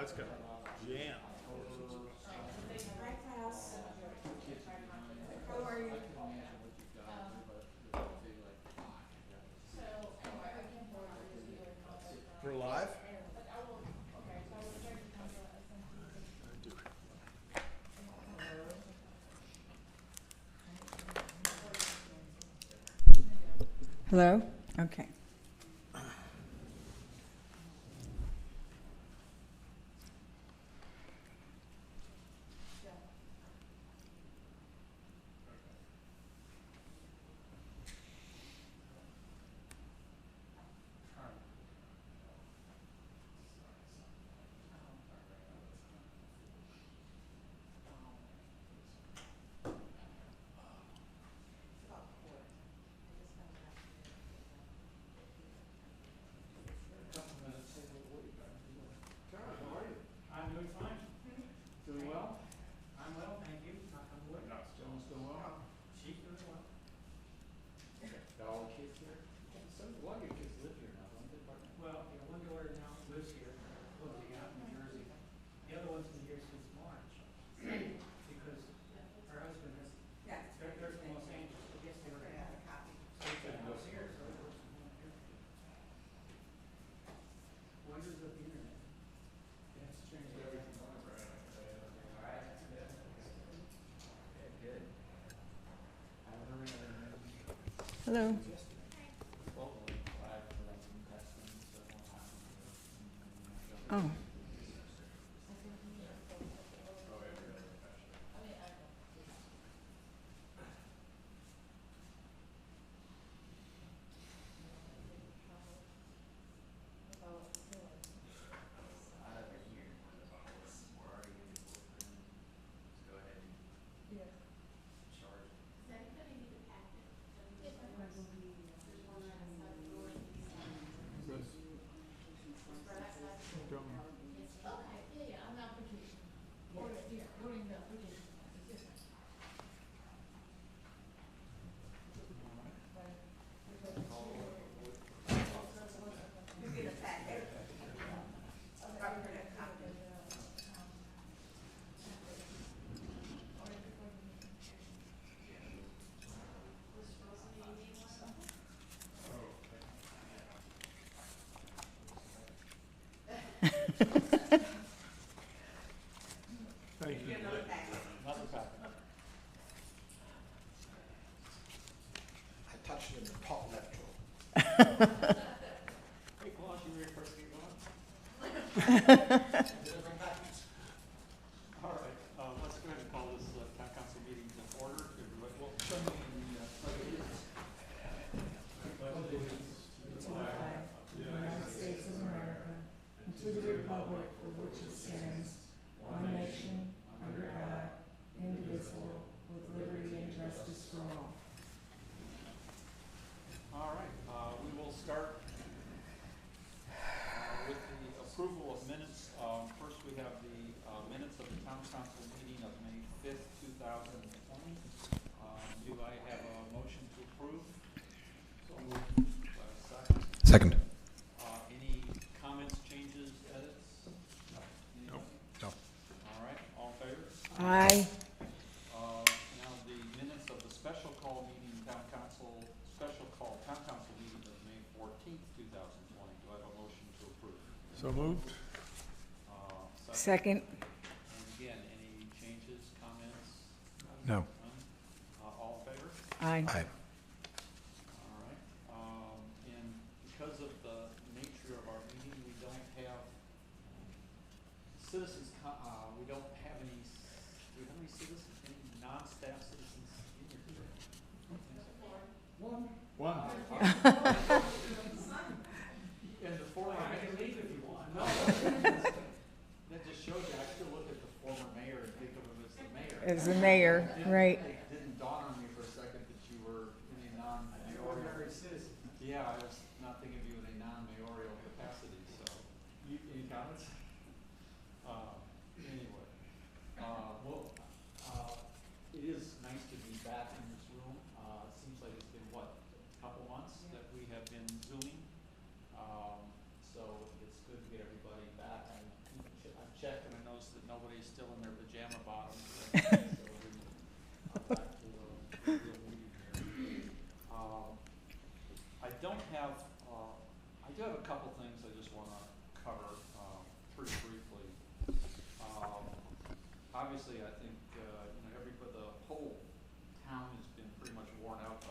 it's got jam. Hi, class. How are you? We're live? Hello? Okay. I'm doing fine. Doing well? I'm well, thank you. Knock on wood. Joan's doing well? She's doing well. Got all the kids here? A lot of your kids live here now, don't they? Well, yeah, one daughter now lives here, living out in New Jersey. The other one's been here since March. Because her husband has, they're from Los Angeles, I guess they were gonna have a copy. So he said, "Go here," so he works from home here. Wonders of the internet. That's changed everything. Hello. Oh. Thank you. I touched it in the top left drawer. Hey, Claus, you ready for us to get going? All right, let's go ahead and call this town council meeting to order. Everybody, well, show me the pledge of allegiance. Pledge of allegiance to the flag of the United States of America and to the republic for which it stands, one nation, under God, indivisible, with liberty and justice for all. All right, we will start with the approval of minutes. First, we have the minutes of the town council meeting of May 5th, 2020. Do I have a motion to approve? So moved. Second. Second. Any comments, changes, edits? Nope. No. All right, all in favor? Aye. Now the minutes of the special call meeting, town council meeting of May 14th, 2020. Do I have a motion to approve? So moved? Second. And again, any changes, comments? No. None? All in favor? Aye. Aye. All right. And because of the nature of our meeting, we don't have citizens, we don't have any, do we have any citizens, any non-staff citizens in here today? One. One. And the former. I can leave if you want. No. That just shows you, I still look at the former mayor and think of him as the mayor. As the mayor, right. It didn't dawn on me for a second that you were in a non-mayoral. Citizen. Yeah, I was not thinking of you in a non-mayoral capacity, so. Any comments? Anyway, it is nice to be back in this room. It seems like it's been, what, a couple months that we have been Zooming. So it's good to get everybody back. I've checked and I noticed that nobody's still in their pajama bottoms. So I'm back to the real meeting here. I don't have, I do have a couple things I just want to cover pretty briefly. Obviously, I think the whole town has been pretty much worn out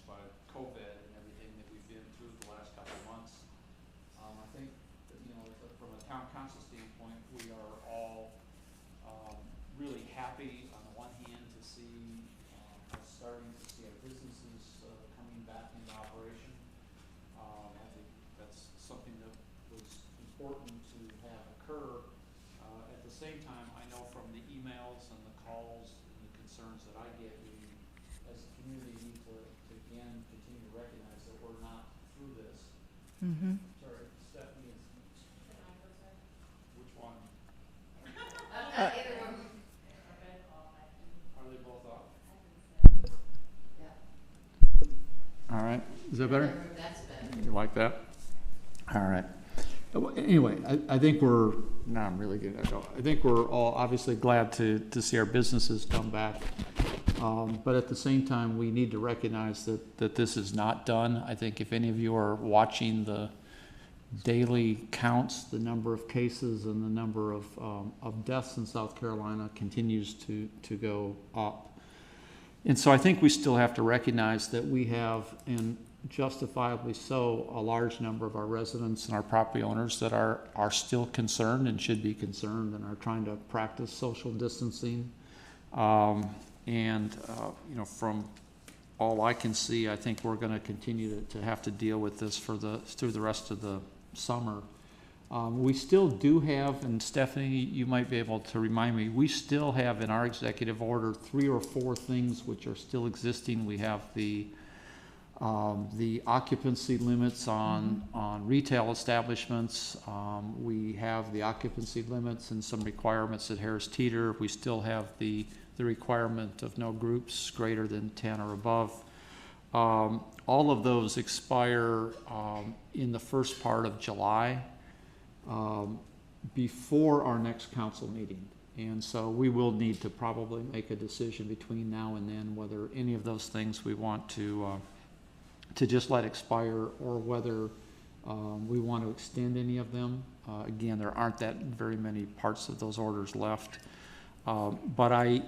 by COVID and everything that we've been through the last couple of months. I think that, from a town council standpoint, we are all really happy on the one hand to see us starting to see our businesses coming back into operation. I think that's something that was important to have occur. At the same time, I know from the emails and the calls and the concerns that I get, we as a community need to again continue to recognize that we're not through this. Mm-hmm. Sorry, Stephanie is. Which one? Either one. Are they both off? Yeah. All right. Is that better? That's better. You like that? All right. Anyway, I think we're, no, I'm really good at it. I think we're all obviously glad to see our businesses come back. But at the same time, we need to recognize that this is not done. I think if any of you are watching the daily counts, the number of cases and the number of deaths in South Carolina continues to go up. And so I think we still have to recognize that we have, and justifiably so, a large number of our residents and our property owners that are still concerned and should be concerned and are trying to practice social distancing. From all I can see, I think we're going to continue to have to deal with this through the rest of the summer. We still do have, and Stephanie, you might be able to remind me, we still have in our executive order 3 or 4 things which are still existing. We have the occupancy limits on retail establishments. We have the occupancy limits and some requirements at Harris Teeter. We still have the requirement of no groups greater than 10 or above. All of those expire in the first part of July, before our next council meeting. And so we will need to probably make a decision between now and then whether any of those things we want to just let expire or whether we want to extend any of them. Again, there aren't that very many parts of those orders left. But I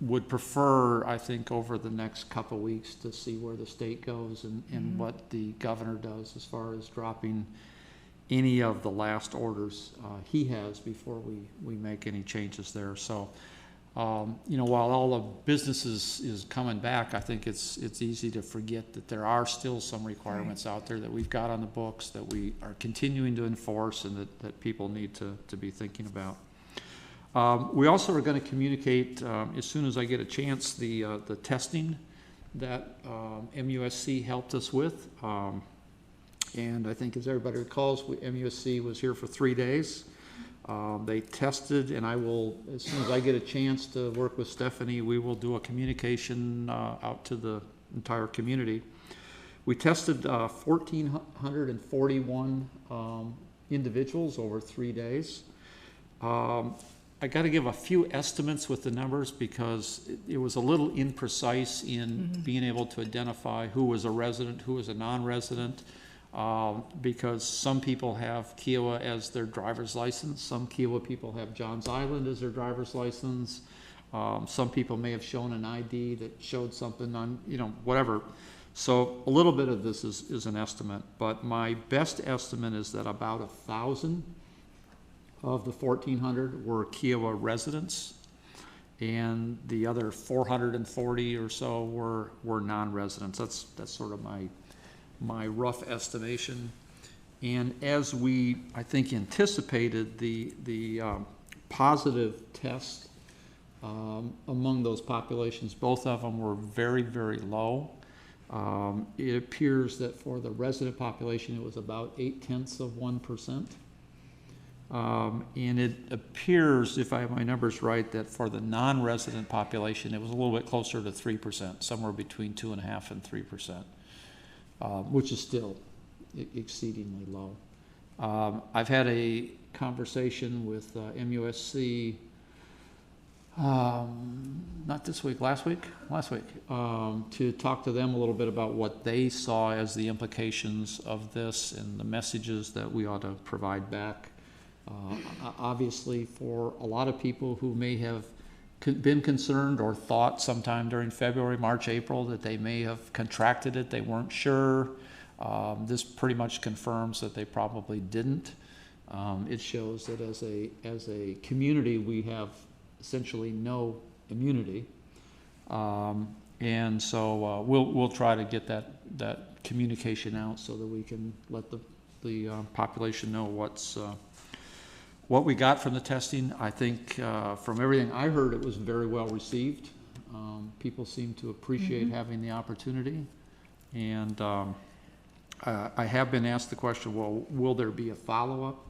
would prefer, I think, over the next couple of weeks to see where the state goes and what the governor does as far as dropping any of the last orders he has before we make any changes there. So, while all of businesses is coming back, I think it's easy to forget that there are still some requirements out there that we've got on the books that we are continuing to enforce and that people need to be thinking about. We also are going to communicate, as soon as I get a chance, the testing that MUSC helped us with. And I think, as everybody recalls, MUSC was here for 3 days. They tested, and I will, as soon as I get a chance to work with Stephanie, we will do a communication out to the entire community. We tested 1,441 individuals over 3 days. I got to give a few estimates with the numbers because it was a little imprecise in being able to identify who was a resident, who was a non-resident, because some people have Kiawah as their driver's license. Some Kiawah people have Johns Island as their driver's license. Some people may have shown an ID that showed something on, whatever. So a little bit of this is an estimate, but my best estimate is that about 1,000 of the 1,400 were Kiawah residents, and the other 440 or so were non-residents. That's sort of my rough estimation. And as we, I think, anticipated, the positive tests among those populations, both of them were very, very low. It appears that for the resident population, it was about 0.8%. And it appears, if I have my numbers right, that for the non-resident population, it was a little bit closer to 3%, somewhere between 2.5% and 3%, which is still exceedingly low. I've had a conversation with MUSC, not this week, last week, to talk to them a little bit about what they saw as the implications of this and the messages that we ought to provide back. Obviously, for a lot of people who may have been concerned or thought sometime during February, March, April that they may have contracted it, they weren't sure. This pretty much confirms that they probably didn't. It shows that as a community, we have essentially no immunity, and so we'll try to get that communication out so that we can let the population know what we got from the testing. I think from everything I heard, it was very well received. People seem to appreciate having the opportunity, and I have been asked the question, well, will there be a follow-up?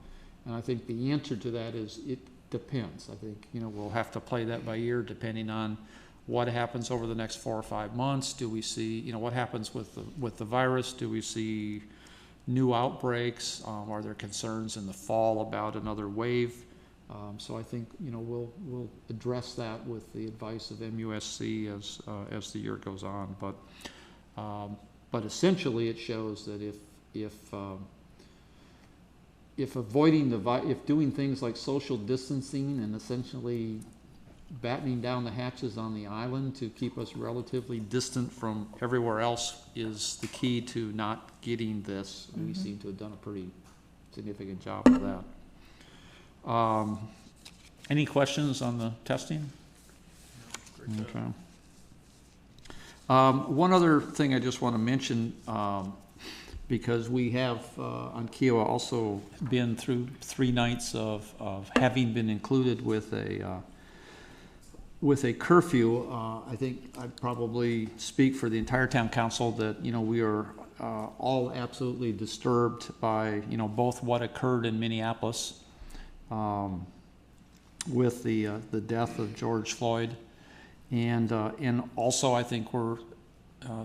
And I think the answer to that is it depends. I think, we'll have to play that by ear depending on what happens over the next 4 or 5 months. Do we see, what happens with the virus? Do we see new outbreaks? Are there concerns in the fall about another wave? So I think, we'll address that with the advice of MUSC as the year goes on. But essentially, it shows that if doing things like social distancing and essentially battening down the hatches on the island to keep us relatively distant from everywhere else is the key to not getting this, we seem to have done a pretty significant job of that. Any questions on the testing? Okay. One other thing I just want to mention, because we have on Kiawah also been through 3 nights of having been included with a curfew. I think I'd probably speak for the entire town council that we are all absolutely disturbed by both what occurred in Minneapolis with the death of George Floyd. And also, I think we're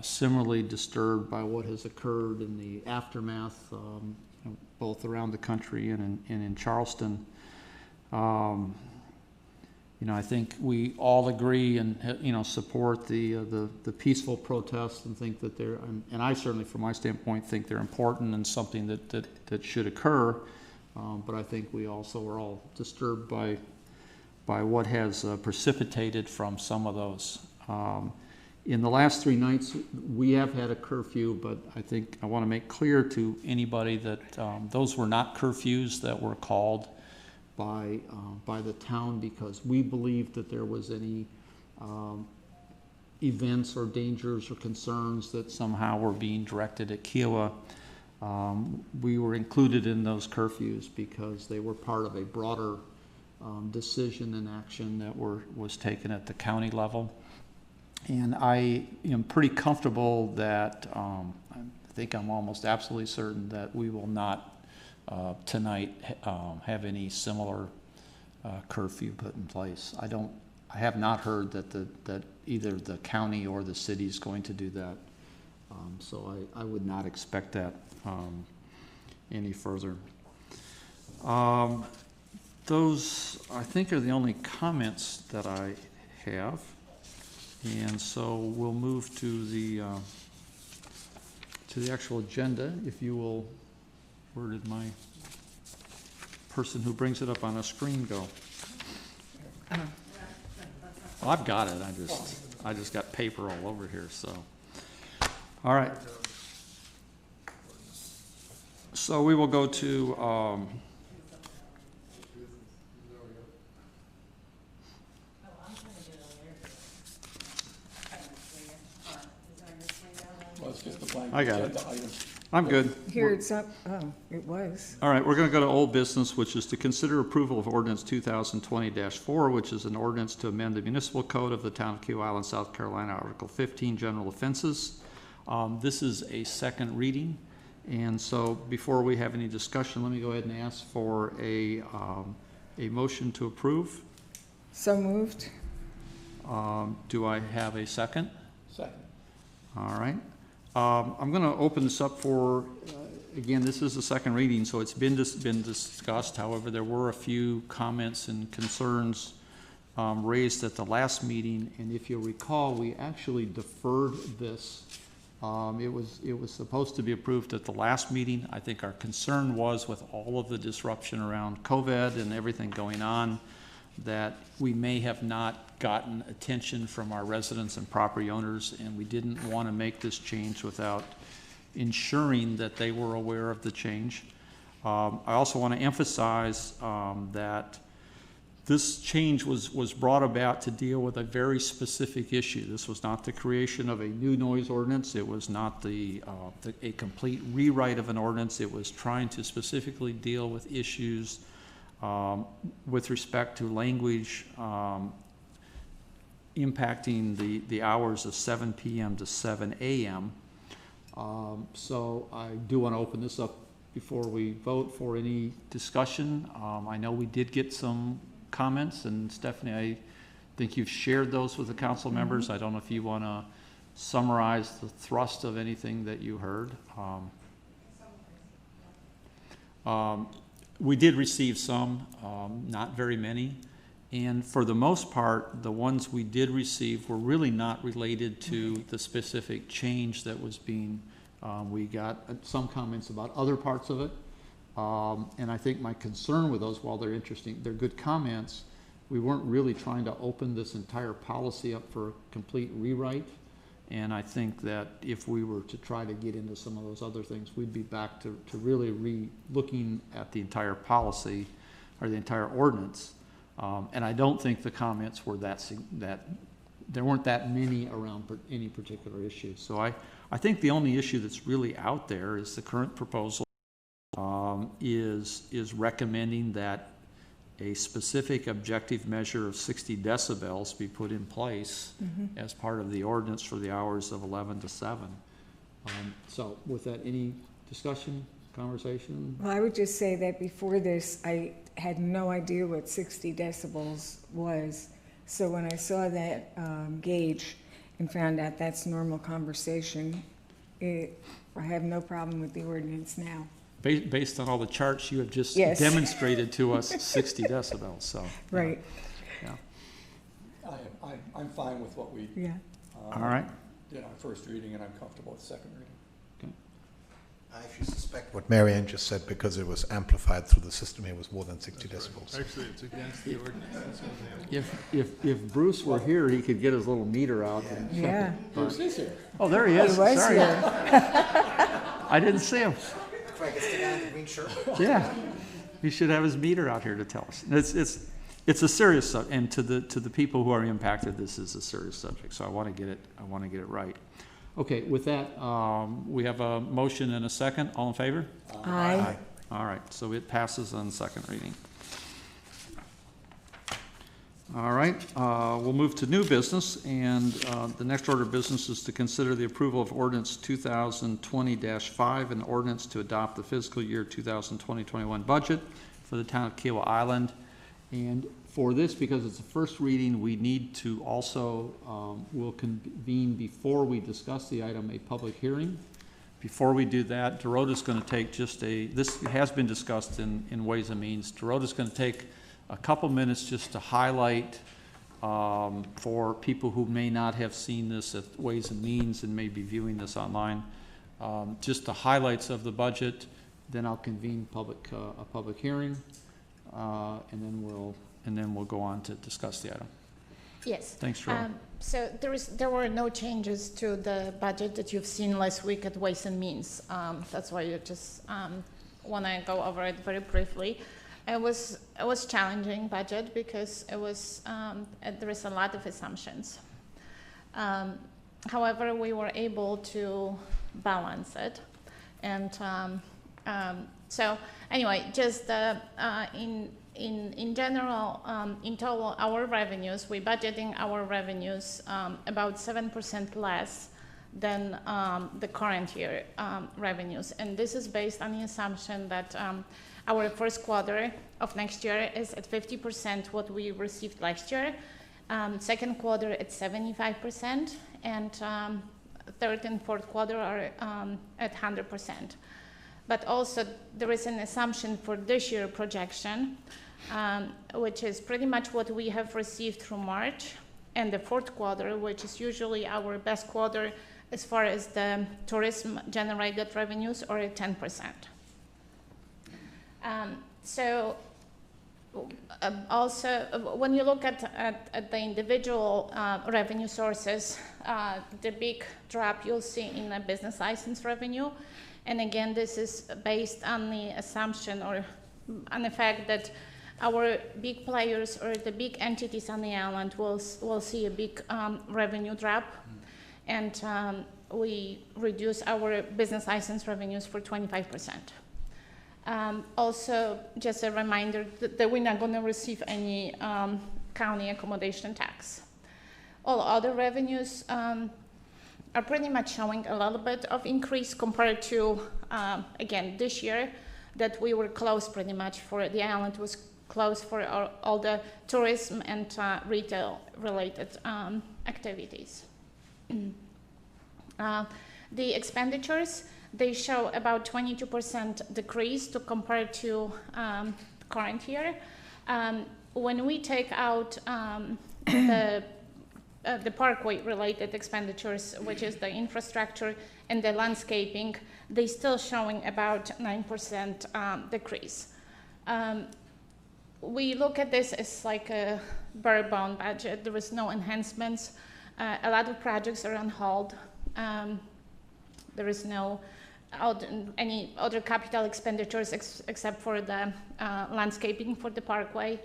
similarly disturbed by what has occurred in the aftermath, both around the country and in Charleston. I think we all agree and support the peaceful protests and think that they're, and I certainly, from my standpoint, think they're important and something that should occur. But I think we also are all disturbed by what has precipitated from some of those. In the last 3 nights, we have had a curfew, but I think I want to make clear to anybody that those were not curfews that were called by the town because we believed that there was any events or dangers or concerns that somehow were being directed at Kiawah. We were included in those curfews because they were part of a broader decision and action that was taken at the county level. And I am pretty comfortable that, I think I'm almost absolutely certain that we will not tonight have any similar curfew put in place. I have not heard that either the county or the city is going to do that. So I would not expect that any further. Those, I think, are the only comments that I have. And so we'll move to the actual agenda. If you will, where did my person who brings it up on a screen go? Well, I've got it. I just got paper all over here. So, all right. So we will go to. I got it. I'm good. Here it's up. Oh, it was. All right, we're going to go to old business, which is to consider approval of ordinance 2020-4, which is an ordinance to amend the municipal code of the town of Kiawah Island, South Carolina, Article 15, general offenses. This is a second reading, and so before we have any discussion, let me go ahead and ask for a motion to approve. So moved. Do I have a second? Second. All right. I'm going to open this up for again, this is the second reading, so it's been discussed. However, there were a few comments and concerns raised at the last meeting, and if you'll recall, we actually deferred this. It was supposed to be approved at the last meeting. I think our concern was with all of the disruption around COVID and everything going on, that we may have not gotten attention from our residents and property owners, and we didn't want to make this change without ensuring that they were aware of the change. I also want to emphasize that this change was brought about to deal with a very specific issue. This was not the creation of a new noise ordinance. It was not a complete rewrite of an ordinance. It was trying to specifically deal with issues with respect to language impacting the hours of 7 p.m. to 7 a.m. So I do want to open this up before we vote for any discussion. I know we did get some comments, and Stephanie, I think you've shared those with the council members. I don't know if you want to summarize the thrust of anything that you heard. We did receive some, not very many. And for the most part, the ones we did receive were really not related to the specific change that was being, we got some comments about other parts of it. And I think my concern with those, while they're interesting, they're good comments, we weren't really trying to open this entire policy up for a complete rewrite. And I think that if we were to try to get into some of those other things, we'd be back to really looking at the entire policy or the entire ordinance. And I don't think the comments were that there weren't that many around any particular issue. So I think the only issue that's really out there is the current proposal is recommending that a specific objective measure of 60 decibels be put in place as part of the ordinance for the hours of 11 to 7. So with that, any discussion, conversation? Well, I would just say that before this, I had no idea what 60 decibels was. So when I saw that gauge and found out that's normal conversation, I have no problem with the ordinance now. Based on all the charts you have just Yes. demonstrated to us, 60 decibels. So Right. Yeah. I'm fine with what we Yeah. All right. did on first reading, and I'm comfortable with second reading. I actually suspect what Mary Ann just said, because it was amplified through the system, it was more than 60 decibels. Actually, it's against the ordinance. That's what they have. If Bruce were here, he could get his little meter out and check Yeah. it. Bruce is here. Oh, there he He is. was Sorry. here. I didn't see him. Frank, it's the guy in the green shirt. Yeah, he should have his meter out here to tell us. It's a serious subject, and to the people who are impacted, this is a serious subject. So I want to get it right. Okay, with that, we have a motion and a second. All in favor? Aye. All right, so it passes on second reading. All right, we'll move to new business, and the next order of business is to consider the approval of ordinance 2020-5, an ordinance to adopt the fiscal year 2020-21 budget for the town of Kiawah Island. And for this, because it's the first reading, we need to also, will convene before we discuss the item, a public hearing. Before we do that, Darota's going to take this has been discussed in Ways and Means. Darota's going to take a couple minutes just to highlight for people who may not have seen this at Ways and Means and may be viewing this online, just the highlights of the budget. Then I'll convene a public hearing, and then we'll go on to discuss the item. Yes. Thanks, Darota. So there were no changes to the budget that you've seen last week at Ways and Means. That's why you just want to go over it very briefly. It was challenging budget because it was there is a lot of assumptions. However, we were able to balance it, and so anyway, just in general, in total, our revenues, we're budgeting our revenues about 7% less than the current year revenues, and this is based on the assumption that our first quarter of next year is at 50% what we received last year, second quarter at 75%, and third and fourth quarter are at 100%. but also there is an assumption for this year projection, which is pretty much what we have received through March, and the fourth quarter, which is usually our best quarter as far as the tourism generated revenues, are at 10%. Also, when you look at the individual revenue sources, the big drop you'll see in the business license revenue. And again, this is based on the assumption or on the fact that our big players or the big entities on the island will see a big revenue drop. And we reduce our business license revenues for 25%. Also, just a reminder that we're not going to receive any county accommodation tax. All other revenues are pretty much showing a little bit of increase compared to, again, this year that we were closed pretty much for, the island was closed for all the tourism and retail related activities. The expenditures, they show about 22% decrease to compare to current year. When we take out the parkway related expenditures, which is the infrastructure and the landscaping, they still showing about 9% decrease. We look at this as like a bare bone budget. There is no enhancements. A lot of projects are on hold. There is no any other capital expenditures except for the landscaping for the parkway.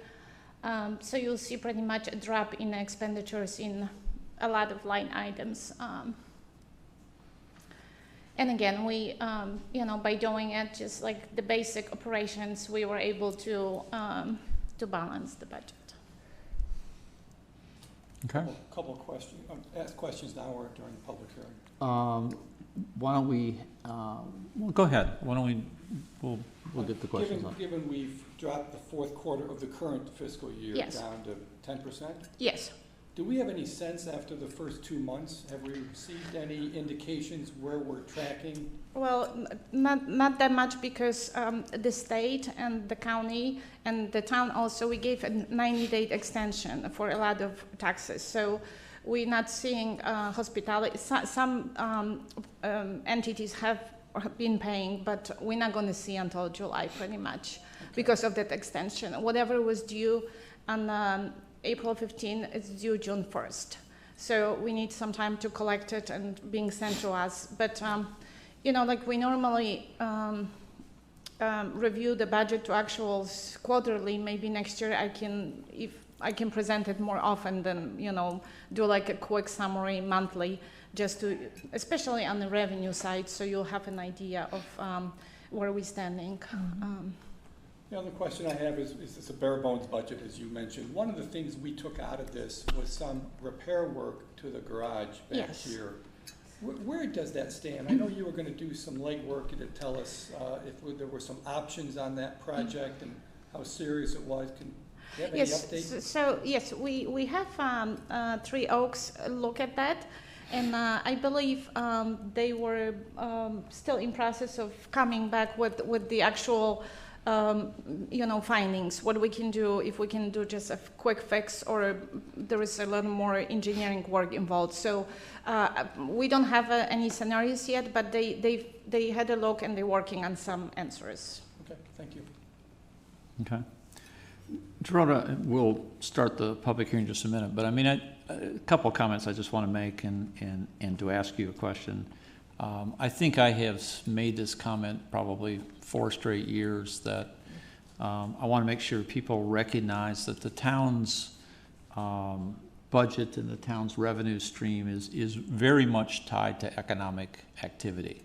So you'll see pretty much a drop in expenditures in a lot of line items. And again, we, by doing it, just like the basic operations, we were able to balance the budget. Okay. Couple of questions. Ask questions now or during the public hearing. Why don't we, well, go ahead. Why don't we, we'll get the questions on. Given we've dropped the fourth quarter of the current fiscal year Yes. down to 10%, Yes. do we have any sense after the first 2 months, have we received any indications where we're tracking? Well, not that much because the state and the county and the town also, we gave a 90-day extension for a lot of taxes. So we're not seeing hospitality. Some entities have been paying, but we're not going to see until July pretty much because of that extension. Whatever was due on April 15, it's due June 1st. So we need some time to collect it and being sent to us. But like we normally review the budget to actuals quarterly. Maybe next year if I can present it more often than do like a quick summary monthly, just to, especially on the revenue side, so you'll have an idea of where we're standing. The other question I have is it's a bare bones budget, as you mentioned. One of the things we took out of this was some repair work to the garage back Yes. here. Where does that stand? I know you were going to do some legwork to tell us if there were some options on that project and how serious it was. Can you have any updates? So yes, we have Three Oaks look at that, and I believe they were still in process of coming back with the actual findings, what we can do, if we can do just a quick fix or there is a lot more engineering work involved. So we don't have any scenarios yet, but they had a look and they're working on some answers. Okay, thank you. Okay. Dorota, we'll start the public hearing in just a minute, but I mean, a couple of comments I just want to make and to ask you a question. I think I have made this comment probably 4 straight years that I want to make sure people recognize that the town's budget and the town's revenue stream is very much tied to economic activity.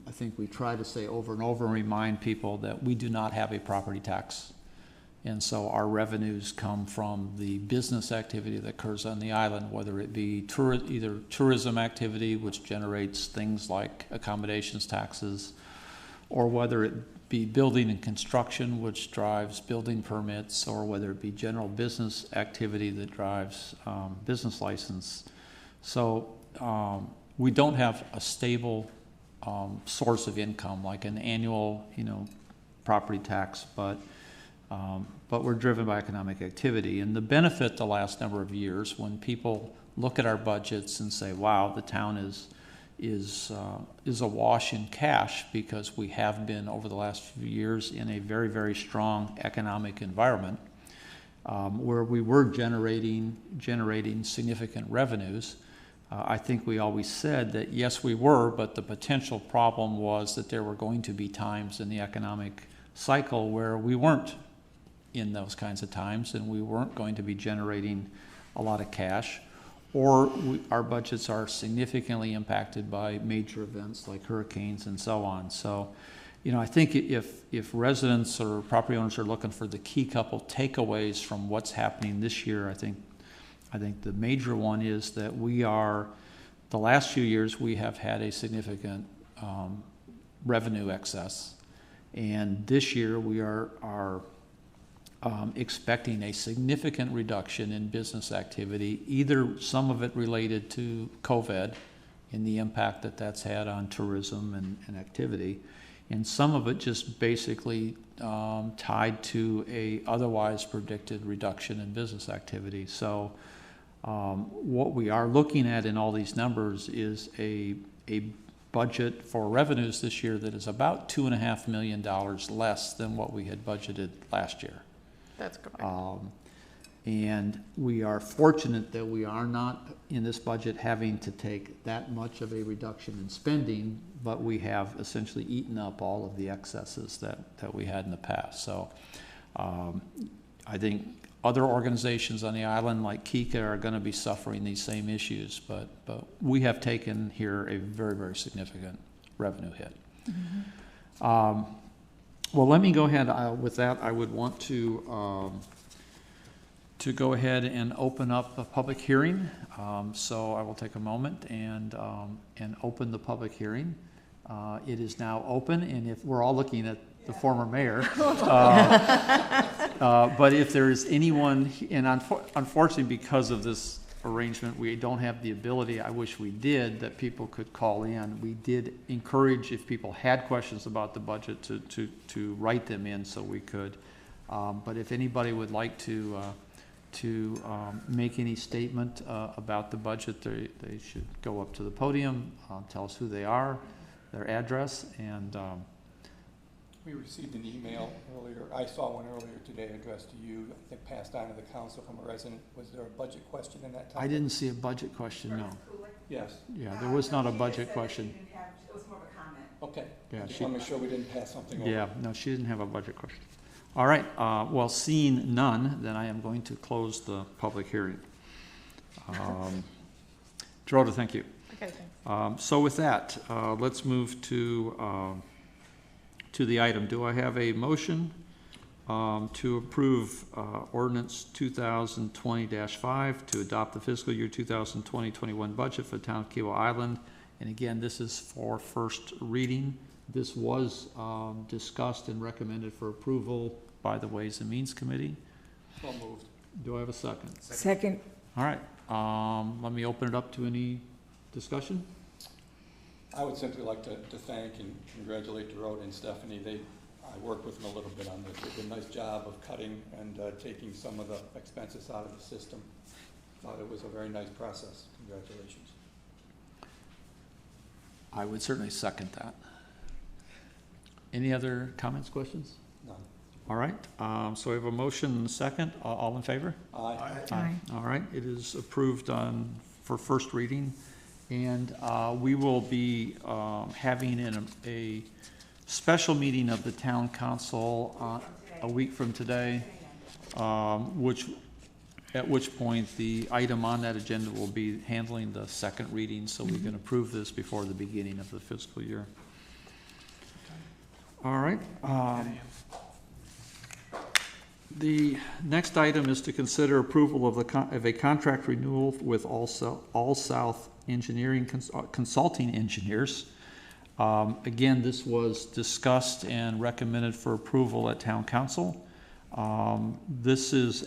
I think we try to say over and over and remind people that we do not have a property tax. And so our revenues come from the business activity that occurs on the island, whether it be either tourism activity, which generates things like accommodations taxes, or whether it be building and construction, which drives building permits, or whether it be general business activity that drives business license. So we don't have a stable source of income, like an annual, property tax, but we're driven by economic activity. And the benefit the last number of years, when people look at our budgets and say, wow, the town is awash in cash, because we have been over the last few years in a very, very strong economic environment, where we were generating significant revenues. I think we always said that yes, we were, but the potential problem was that there were going to be times in the economic cycle where we weren't in those kinds of times, and we weren't going to be generating a lot of cash, or our budgets are significantly impacted by major events like hurricanes and so on. So, I think if residents or property owners are looking for the key couple takeaways from what's happening this year, I think the major one is that the last few years we have had a significant revenue excess, and this year we are expecting a significant reduction in business activity, either some of it related to COVID and the impact that that's had on tourism and activity, and some of it just basically tied to a otherwise predicted reduction in business activity. So what we are looking at in all these numbers is a budget for revenues this year that is about $2.5 million less than what we had budgeted last year. That's correct. And we are fortunate that we are not in this budget having to take that much of a reduction in spending, but we have essentially eaten up all of the excesses that we had in the past. So I think other organizations on the island like Kika are going to be suffering these same issues, but we have taken here a very, very significant revenue hit. Mm-hmm. Well, let me go ahead. With that, I would want to go ahead and open up a public hearing. So I will take a moment and open the public hearing. It is now open, and if we're all looking at the former mayor, but if there is anyone, and unfortunately because of this arrangement, we don't have the ability, I wish we did, that people could call in. We did encourage, if people had questions about the budget, to write them in so we could. But if anybody would like to make any statement about the budget, they should go up to the podium, tell us who they are, their address, and We received an email earlier, I saw one earlier today addressed to you, I think passed on to the council from a resident. Was there a budget question in that time? I didn't see a budget question, no. Yes, Yeah, there was not a budget question. It was more of a comment. okay. Yeah, Just want to make sure we didn't pass something over. Yeah, no, she didn't have a budget question. All right, well, seeing none, then I am going to close the public hearing. Dorota, thank you. Okay, thanks. So with that, let's move to the item. Do I have a motion to approve ordinance 2020-5 to adopt the fiscal year 2020-21 budget for the town of Kiawah Island? And again, this is for first reading. This was discussed and recommended for approval by the Ways and Means Committee. So moved. Do I have a second? Second. All right, let me open it up to any discussion. I would simply like to thank and congratulate Dorota and Stephanie. I worked with them a little bit on this. They did a nice job of cutting and taking some of the expenses out of the system. Thought it was a very nice process. Congratulations. I would certainly second that. Any other comments, questions? None. All right, so we have a motion and a second. All in favor? Aye. Aye. All right, it is approved for first reading. And we will be having a special meeting of the town council a week from today, at which point the item on that agenda will be handling the second reading, so we can approve this before the beginning of the fiscal year. All right. The next item is to consider approval of a contract renewal with All South Engineering Consulting Engineers. Again, this was discussed and recommended for approval at Town Council. This is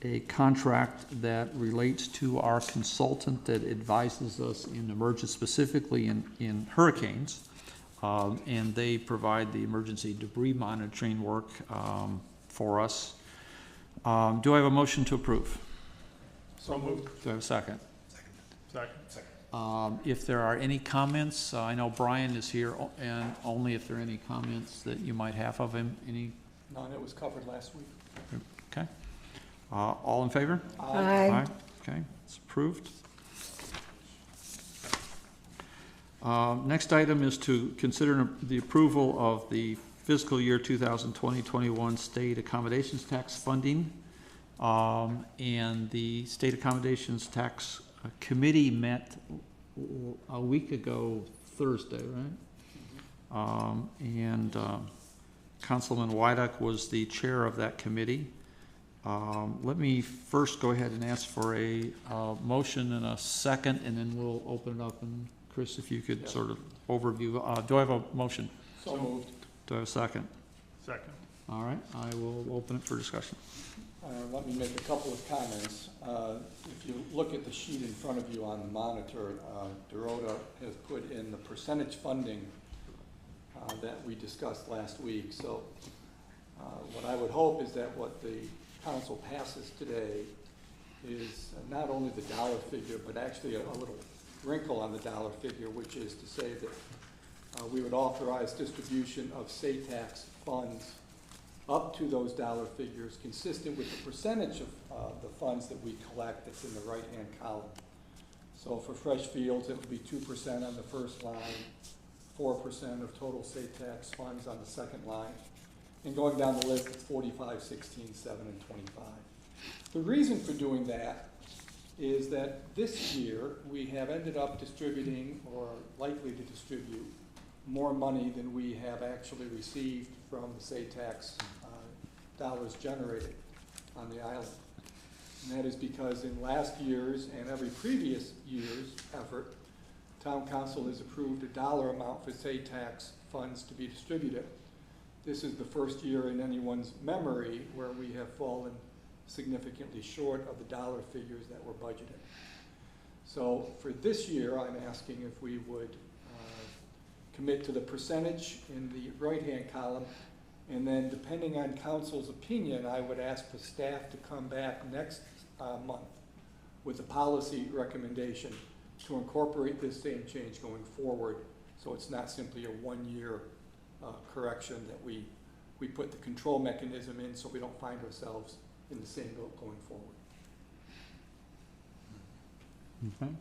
a contract that relates to our consultant that advises us in emergency, specifically in hurricanes. And they provide the emergency debris monitoring work for us. Do I have a motion to approve? So moved. Do I have a second? Second. If there are any comments, I know Brian is here, and only if there are any comments that you might have of him. Any? None, it was covered last week. Okay. All in favor? Aye. Okay, it's approved. Next item is to consider the approval of the fiscal year 2020-21 state accommodations tax funding. And the state accommodations tax committee met a week ago Thursday, right? And Councilman Wyduck was the chair of that committee. Let me first go ahead and ask for a motion and a second, and then we'll open it up. And Chris, if you could sort of overview. Do I have a motion? So moved. Do I have a second? Second. All right, I will open it for discussion. Let me make a couple of comments. If you look at the sheet in front of you on the monitor, Dorota has put in the percentage funding that we discussed last week. So what I would hope is that what the council passes today is not only the dollar figure, but actually a little wrinkle on the dollar figure, which is to say that we would authorize distribution of state tax funds up to those dollar figures consistent with the percentage of the funds that we collect that's in the right-hand column. So for fresh fields, it would be 2% on the first line, 4% of total state tax funds on the second line. And going down the list, it's 45, 16, 7, and 25. The reason for doing that is that this year we have ended up distributing, or likely to distribute, more money than we have actually received from the state tax dollars generated on the island. And that is because in last year's and every previous year's effort, town council has approved a dollar amount for state tax funds to be distributed. This is the first year in anyone's memory where we have fallen significantly short of the dollar figures that were budgeted. So for this year, I'm asking if we would commit to the percentage in the right-hand column, and then depending on council's opinion, I would ask the staff to come back next month with a policy recommendation to incorporate this same change going forward, so it's not simply a one-year correction that we put the control mechanism in so we don't find ourselves in the same boat going forward. Okay.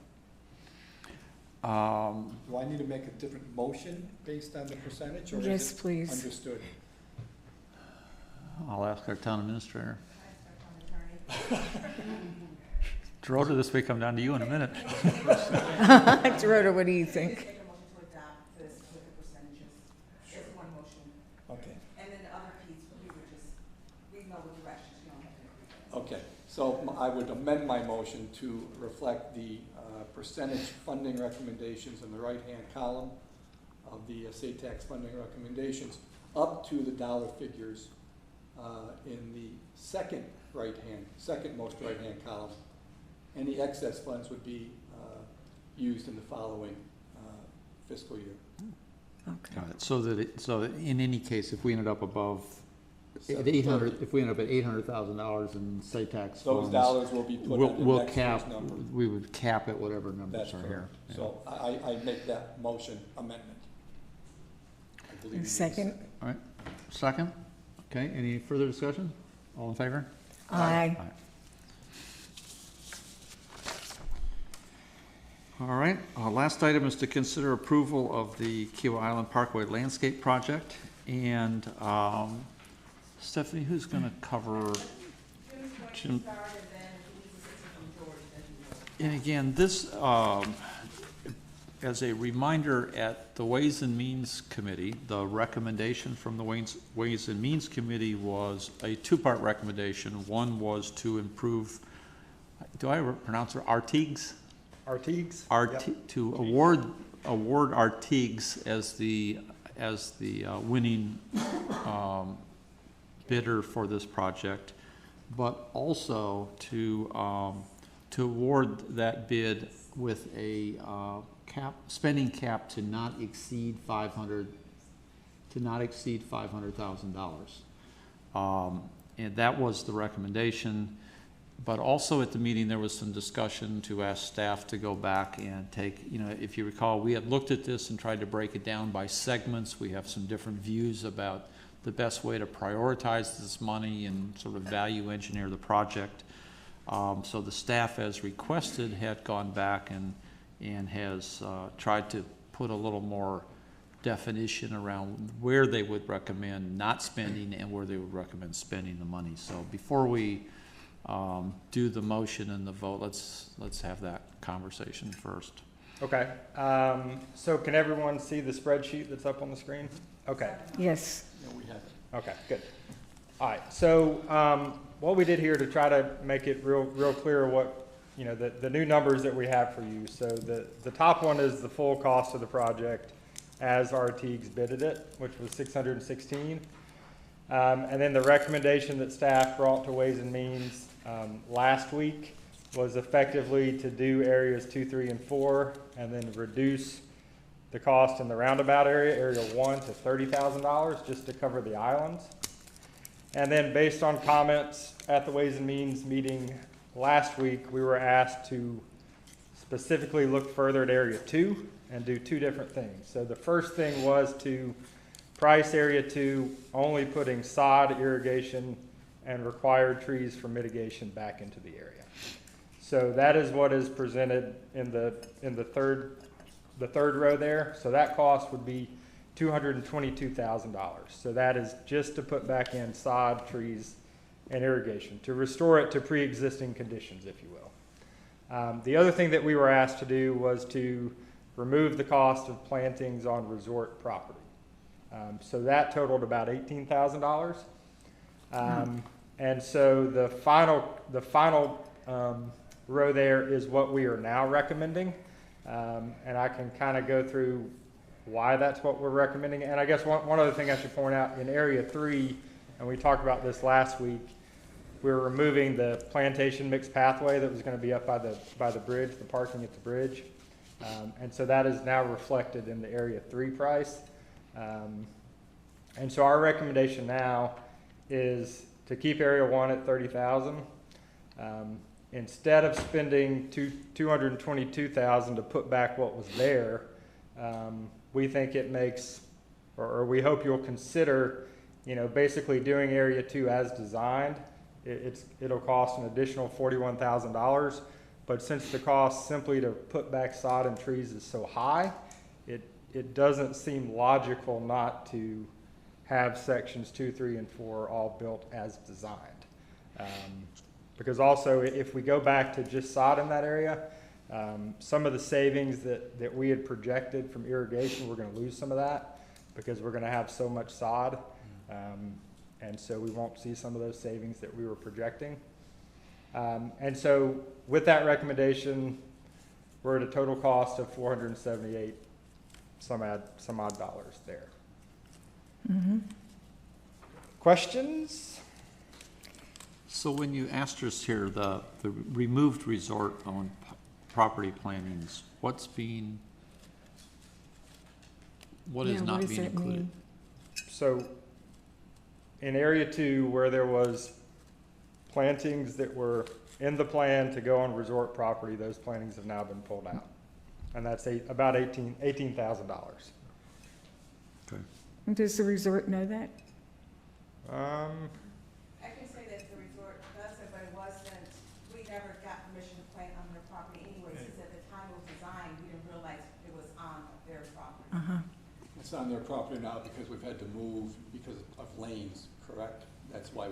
Do I need to make a different motion based on the percentage, or Yes, is it please. understood? I'll ask our town administrator. Dorota, this may come down to you in a minute. Dorota, what do you think? Make a motion to adopt this with the percentages. Just one motion. Okay. And then the other piece, we know the directions, you don't have to agree. Okay, so I would amend my motion to reflect the percentage funding recommendations in the right-hand column of the state tax funding recommendations up to the dollar figures in the second most right-hand column. Any excess funds would be used in the following fiscal year. Okay. Got it. So that in any case, if we ended up above at 730. 800, if we end up at $800,000 in state tax Those funds, dollars will be put in we'll next cap. year's number. We would cap at whatever numbers That's are here. correct. Yeah. So I make that motion amendment. I believe you need a Second? All right. Second. Okay. Any further discussion? All in favor? Aye. All right, last item is to consider approval of the Kiawah Island Parkway Landscape Project. And Stephanie, who's going to cover? Jim. And again, this, as a reminder, at the Ways and Means Committee, the recommendation from the Ways and Means Committee was a two-part recommendation. One was to improve, do I ever pronounce it Artigues? Artigues? To award Artigues as the winning bidder for this project. but also to award that bid with a spending cap to not exceed $500,000. And that was the recommendation. But also at the meeting, there was some discussion to ask staff to go back and take, if you recall, we had looked at this and tried to break it down by segments. We have some different views about the best way to prioritize this money and sort of value engineer the project. So the staff, as requested, had gone back and has tried to put a little more definition around where they would recommend not spending and where they would recommend spending the money. So before we do the motion and the vote, let's have that conversation first. Okay, so can everyone see the spreadsheet that's up on the screen? Okay, Yes. Yeah, we have it. okay, good. All right, so what we did here to try to make it real clear what, the new numbers that we have for you. So the top one is the full cost of the project as RTEG's bidded it, which was $616. And then the recommendation that staff brought to Ways and Means last week was effectively to do areas 2, 3, and 4, and then reduce the cost in the roundabout area 1, to $30,000 just to cover the islands. And then based on comments at the Ways and Means meeting last week, we were asked to specifically look further at area 2 and do 2 different things. So the first thing was to price area 2 only putting sod, irrigation, and required trees for mitigation back into the area. So that is what is presented in the third row there. So that cost would be $222,000. So that is just to put back in sod, trees, and irrigation, to restore it to pre-existing conditions, if you will. The other thing that we were asked to do was to remove the cost of plantings on resort property. So that totaled about $18,000. And so the final row there is what we are now recommending. And I can kind of go through why that's what we're recommending. And I guess one other thing I should point out, in area 3, and we talked about this last week, we're removing the plantation mixed pathway that was going to be up by the bridge, the parking at the bridge. And so that is now reflected in the area 3 price. And so our recommendation now is to keep area 1 at $30,000. Instead of spending $222,000 to put back what was there, we think it makes, or we hope you'll consider, basically doing area 2 as designed. It'll cost an additional $41,000, but since the cost simply to put back sod and trees is so high, it doesn't seem logical not to have sections 2, 3, and 4 all built as designed. Because also, if we go back to just sod in that area, some of the savings that we had projected from irrigation, we're going to lose some of that because we're going to have so much sod. And so we won't see some of those savings that we were projecting. And so with that recommendation, we're at a total cost of $478 some odd dollars there. Mm-hmm. Questions? So when you asterisk here, the removed resort on property plantings, what is not does being that included? mean? So in area 2, where there was plantings that were in the plan to go on resort property, those plantings have now been pulled out. And that's about $18,000. Okay. Does the resort know that? I can say that the resort does it, but it wasn't, we never got permission to plant on their property anyway, since at the time it was designed, we didn't realize it was on their property. Uh-huh. It's on their property now because we've had to move because of lanes, correct? That's why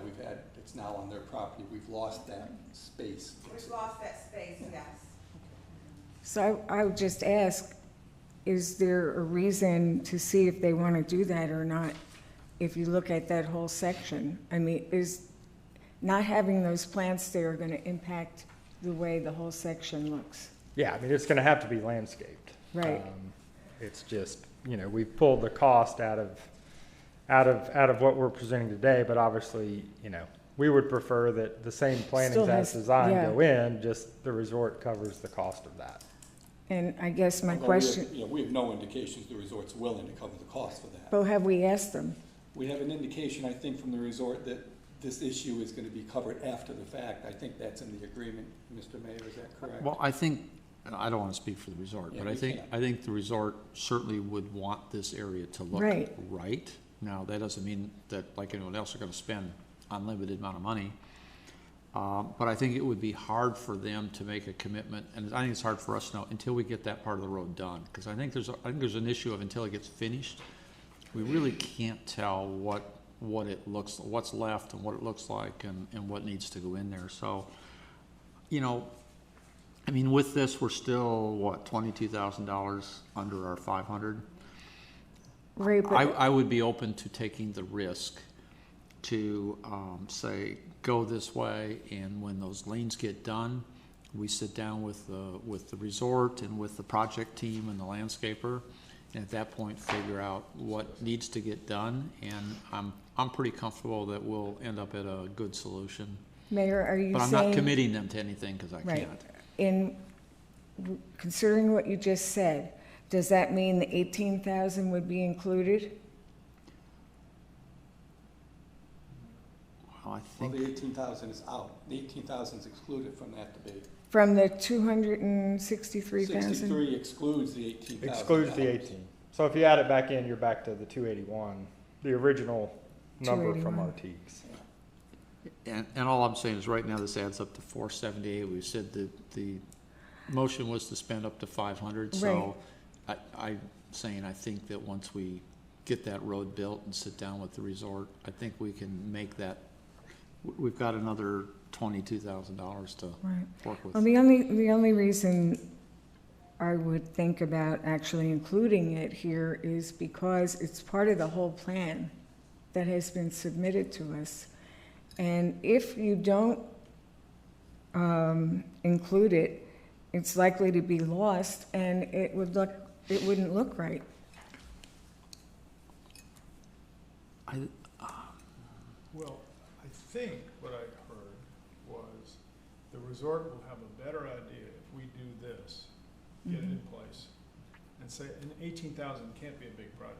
it's now on their property. We've lost that space. We've lost that space, yes. So I would just ask, is there a reason to see if they want to do that or not? If you look at that whole section, I mean, is not having those plants there going to impact the way the whole section looks? Yeah, I mean, it's going to have to be landscaped. Right. It's just, we've pulled the cost out of what we're presenting today, but obviously, We would prefer that the same plantings Still as has- designed yeah. go in, just the resort covers the cost of that. And I guess my Although question, we have no indications the resort's willing to cover the cost for that. but have we asked them? We have an indication, I think, from the resort that this issue is gonna be covered after the fact. I think that's in the agreement, Mr. Mayor, is that correct? Well, I think, and I don't want to speak for the resort, Yeah, but you can't. I think the resort certainly would want this area to look Right. right. Now, that doesn't mean that, like anyone else, are going to spend unlimited amount of money. But I think it would be hard for them to make a commitment, and I think it's hard for us to know until we get that part of the road done. Because I think there's an issue of until it gets finished, we really can't tell what it looks, what's left and what it looks like and what needs to go in there. So, you know, I mean, with this, we're still, what, $22,000 under our 500? Right, but I would be open to taking the risk to say, go this way, and when those lanes get done, we sit down with the resort and with the project team and the landscaper, and at that point, figure out what needs to get done, and I'm pretty comfortable that we'll end up at a good solution. Mayor, are you But I'm saying? not committing them to anything, because I Right. can't. In considering what you just said, does that mean the 18,000 would be included? Well, I Well, think, the 18,000 is out. The 18,000 is excluded from that debate. From the 263,000? 63 excludes the 18,000. Excludes the 18. So if you add it back in, you're back to the 281, the original number from 281. Artiques. and all I'm saying is, right now, this adds up to 478. We said that the motion was to spend up to 500, so I'm saying I think that once we get that road built and sit down with the resort, I think we can make that, we've got another $22,000 to Right. work with. Well, the only reason I would think about actually including it here is because it's part of the whole plan that has been submitted to us. And if you don't include it, it's likely to be lost, and it wouldn't look right. Well, I think what I heard was the resort will have a better idea if we do this, get it in place, and say, and 18,000 can't be a big project.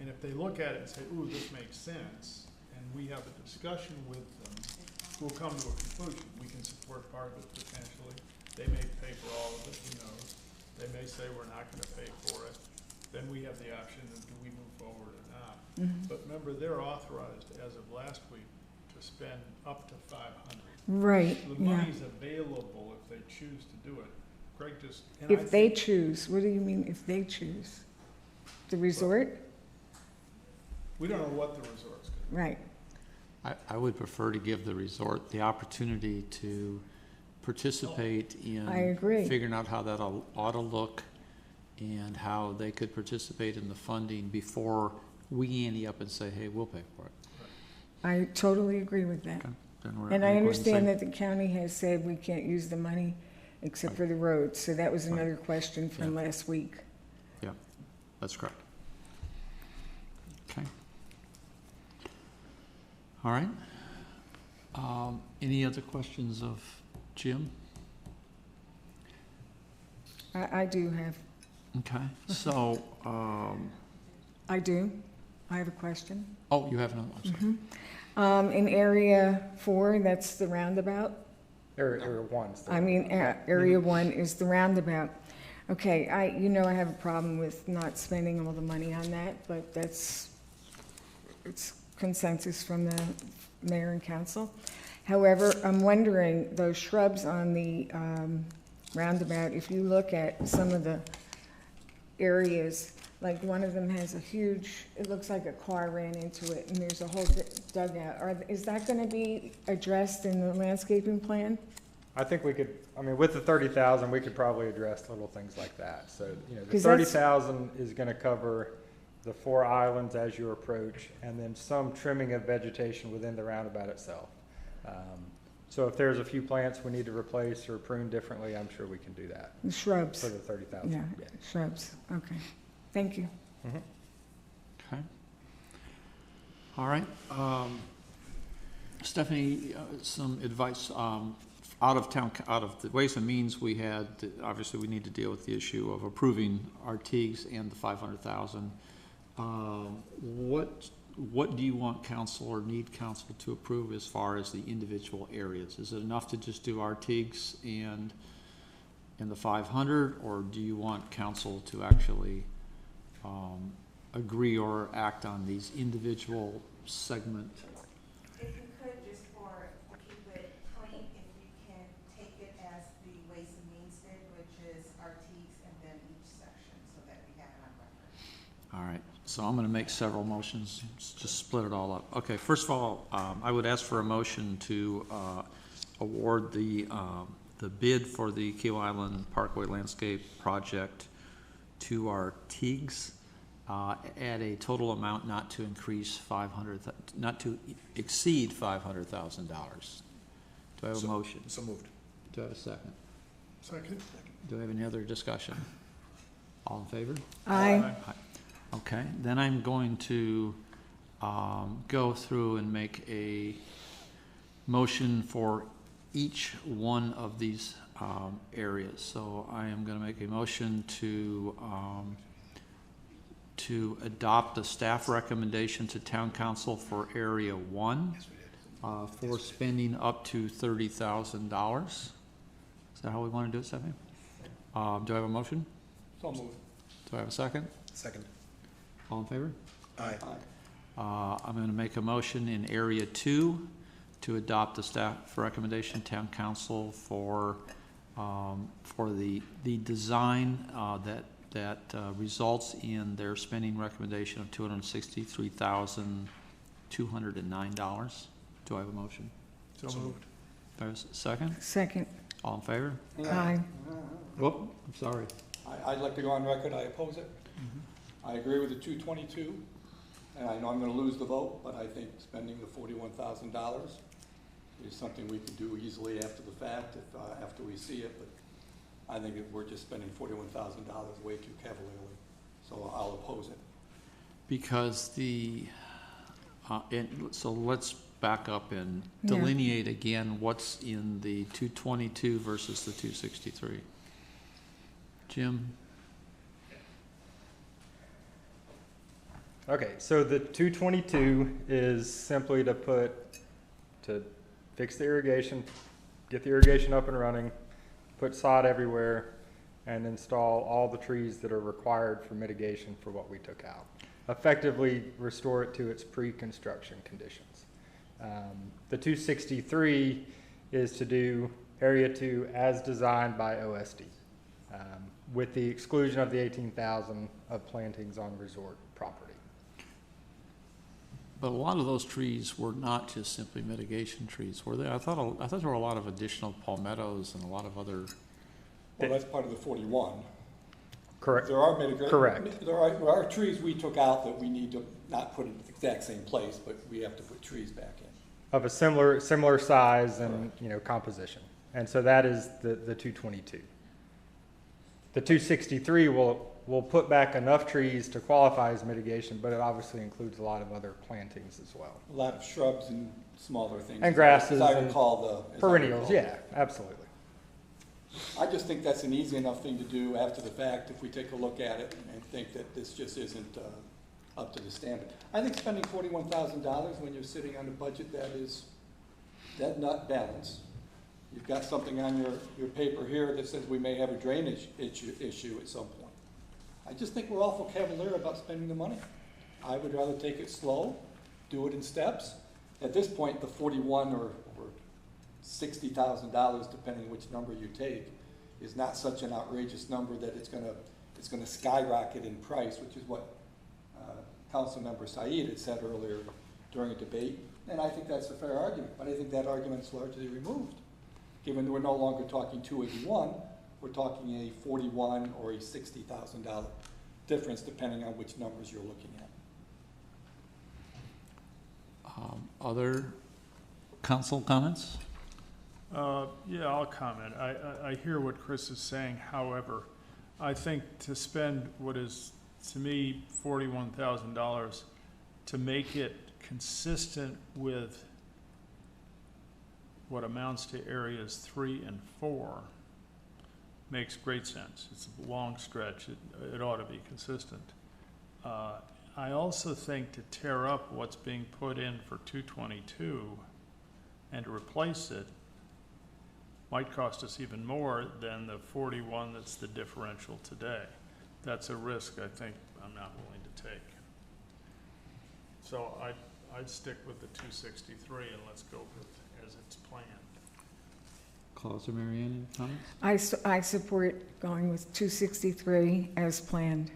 And if they look at it and say, ooh, this makes sense, and we have a discussion with them, we'll come to a conclusion. We can support part of it potentially. They may pay for all of it, who knows? They may say we're not gonna pay for it. Then we have the option of do we move forward or not. But remember, they're authorized as of last week to spend up to 500. Right, The yeah. money's available if they choose to do it. Greg just, and I If they think, choose, what do you mean if they choose? The resort? we don't know what the resort's gonna Right. I would prefer to give the resort the opportunity to participate in I agree. figuring out how that ought to look and how they could participate in the funding before we ante up and say, hey, we'll pay for it. I totally agree with that. Okay. Then we're- And I we're in the understand same- that the county has said we can't use the money except for the roads, so that was Right. another question from Yeah. last week. Yeah, that's correct. Okay. All right. Any other questions of Jim? I do have, Okay, so, I do. I have a question. oh, you have another, I'm sorry. In Area 4, that's the roundabout. Area 1's the I mean, Area 1 is the roundabout. Okay, I have a problem with not spending all the money on that, but it's consensus from the mayor and council. However, I'm wondering, those shrubs on the roundabout, if you look at some of the areas, like one of them has a huge, it looks like a car ran into it, and there's a whole dugout. Is that gonna be addressed in the landscaping plan? I think we could, I mean, with the 30,000, we could probably address little things like that. So, the 'Cause that's- 30,000 is gonna cover the 4 islands as you approach, and then some trimming of vegetation within the roundabout itself. So if there's a few plants we need to replace or prune differently, I'm sure we can do that The shrubs? for the 30,000. Yeah, shrubs, okay. Thank you. Okay. All right. Stephanie, some advice, out of the Ways and Means we had, obviously we need to deal with the issue of approving our TIGs and the 500,000. What do you want council or need council to approve as far as the individual areas? Is it enough to just do our TIGs and the 500, or do you want council to actually agree or act on these individual segment? If you could, just to keep it clean, if you can take it as the Ways and Means did, which is our T's and then each section, so that we have it on record. All right, so I'm going to make several motions, just split it all up. Okay, first of all, I would ask for a motion to award the bid for the Kiawah Island Parkway Landscape Project to our TIGs at a total amount not to exceed $500,000. Do I have a motion? So moved. Do I have a second? Second. Do I have any other discussion? All in favor? Aye. Okay, then I'm going to go through and make a motion for each one of these areas. So I am going to make a motion to adopt the staff recommendation to town council for area 1 for spending up to $30,000. Is that how we want to do it, Stephanie? Do I have a motion? So moved. Do I have a second? Second. All in favor? Aye. I'm going to make a motion in area 2 to adopt the staff recommendation town council for the design that results in their spending recommendation of $263,209. Do I have a motion? So moved. Do I have a second? Second. All in favor? Aye. Whoop, I'm sorry. I'd like to go on record, I oppose it. I agree with the 222, and I know I'm gonna lose the vote, but I think spending the $41,000 is something we can do easily after the fact, after we see it, but I think if we're just spending $41,000 way too cavalierly, so I'll oppose it. Because so let's back up and Yeah. delineate again what's in the 222 versus the 263. Jim? Okay, so the 222 is simply to fix the irrigation, get the irrigation up and running, put sod everywhere, and install all the trees that are required for mitigation for what we took out. Effectively restore it to its pre-construction conditions. The 263 is to do area 2 as designed by OSD, with the exclusion of the 18,000 of plantings on resort property. But a lot of those trees were not just simply mitigation trees, were they? I thought there were a lot of additional palmettos and a lot of other. Well, that's part of the 41. Correct. There are mitigation. Correct. There are trees we took out that we need to not put in the exact same place, but we have to put trees back in. Of a similar size and composition, and so that is the 222. The 263 will put back enough trees to qualify as mitigation, but it obviously includes a lot of other plantings as well. A lot of shrubs and smaller things. And grasses As I and recall perennials, yeah, absolutely. I just think that's an easy enough thing to do after the fact if we take a look at it and think that this just isn't up to the standard. I think spending $41,000 when you're sitting on a budget that's not balanced. You've got something on your paper here that says we may have a drainage issue at some point. I just think we're awful cavalier about spending the money. I would rather take it slow, do it in steps. At this point, the 41 or $60,000, depending which number you take, is not such an outrageous number that it's gonna skyrocket in price, which is what Councilmember Said had said earlier during a debate. And I think that's a fair argument, but I think that argument's largely removed. Given that we're no longer talking 281, we're talking a 41 or a $60,000 difference, depending on which numbers you're looking at. Other council comments? Yeah, I'll comment. I hear what Chris is saying. However, I think to spend what is, to me, $41,000 to make it consistent with what amounts to areas 3 and 4 makes great sense. It's a long stretch. It ought to be consistent. I also think to tear up what's being put in for 222 and to replace it might cost us even more than the 41 that's the differential today. That's a risk I think I'm not willing to take. So I'd stick with the 263 and let's go with as it's planned. Claus or Mary Ann, any comments? I support going with 263 as planned.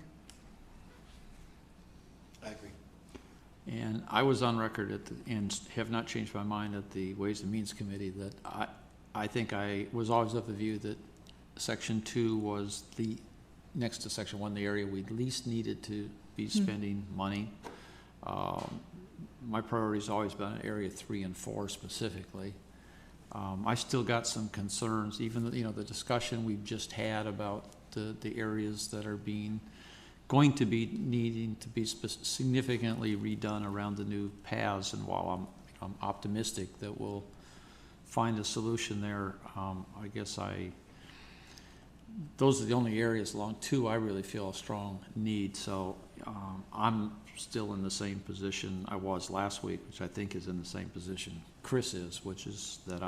I agree. And I was on record and have not changed my mind at the Ways and Means Committee that I think I was always of the view that Section 2 was next to Section 1, the area we least needed to be spending money. My priority's always been Area 3 and 4 specifically. I still got some concerns, even the discussion we've just had about the areas that are going to be needing to be significantly redone around the new paths. And while I'm optimistic that we'll find a solution there, I guess those are the only areas along 2 I really feel a strong need. So I'm still in the same position I was last week, which I think is in the same position Chris is, which is that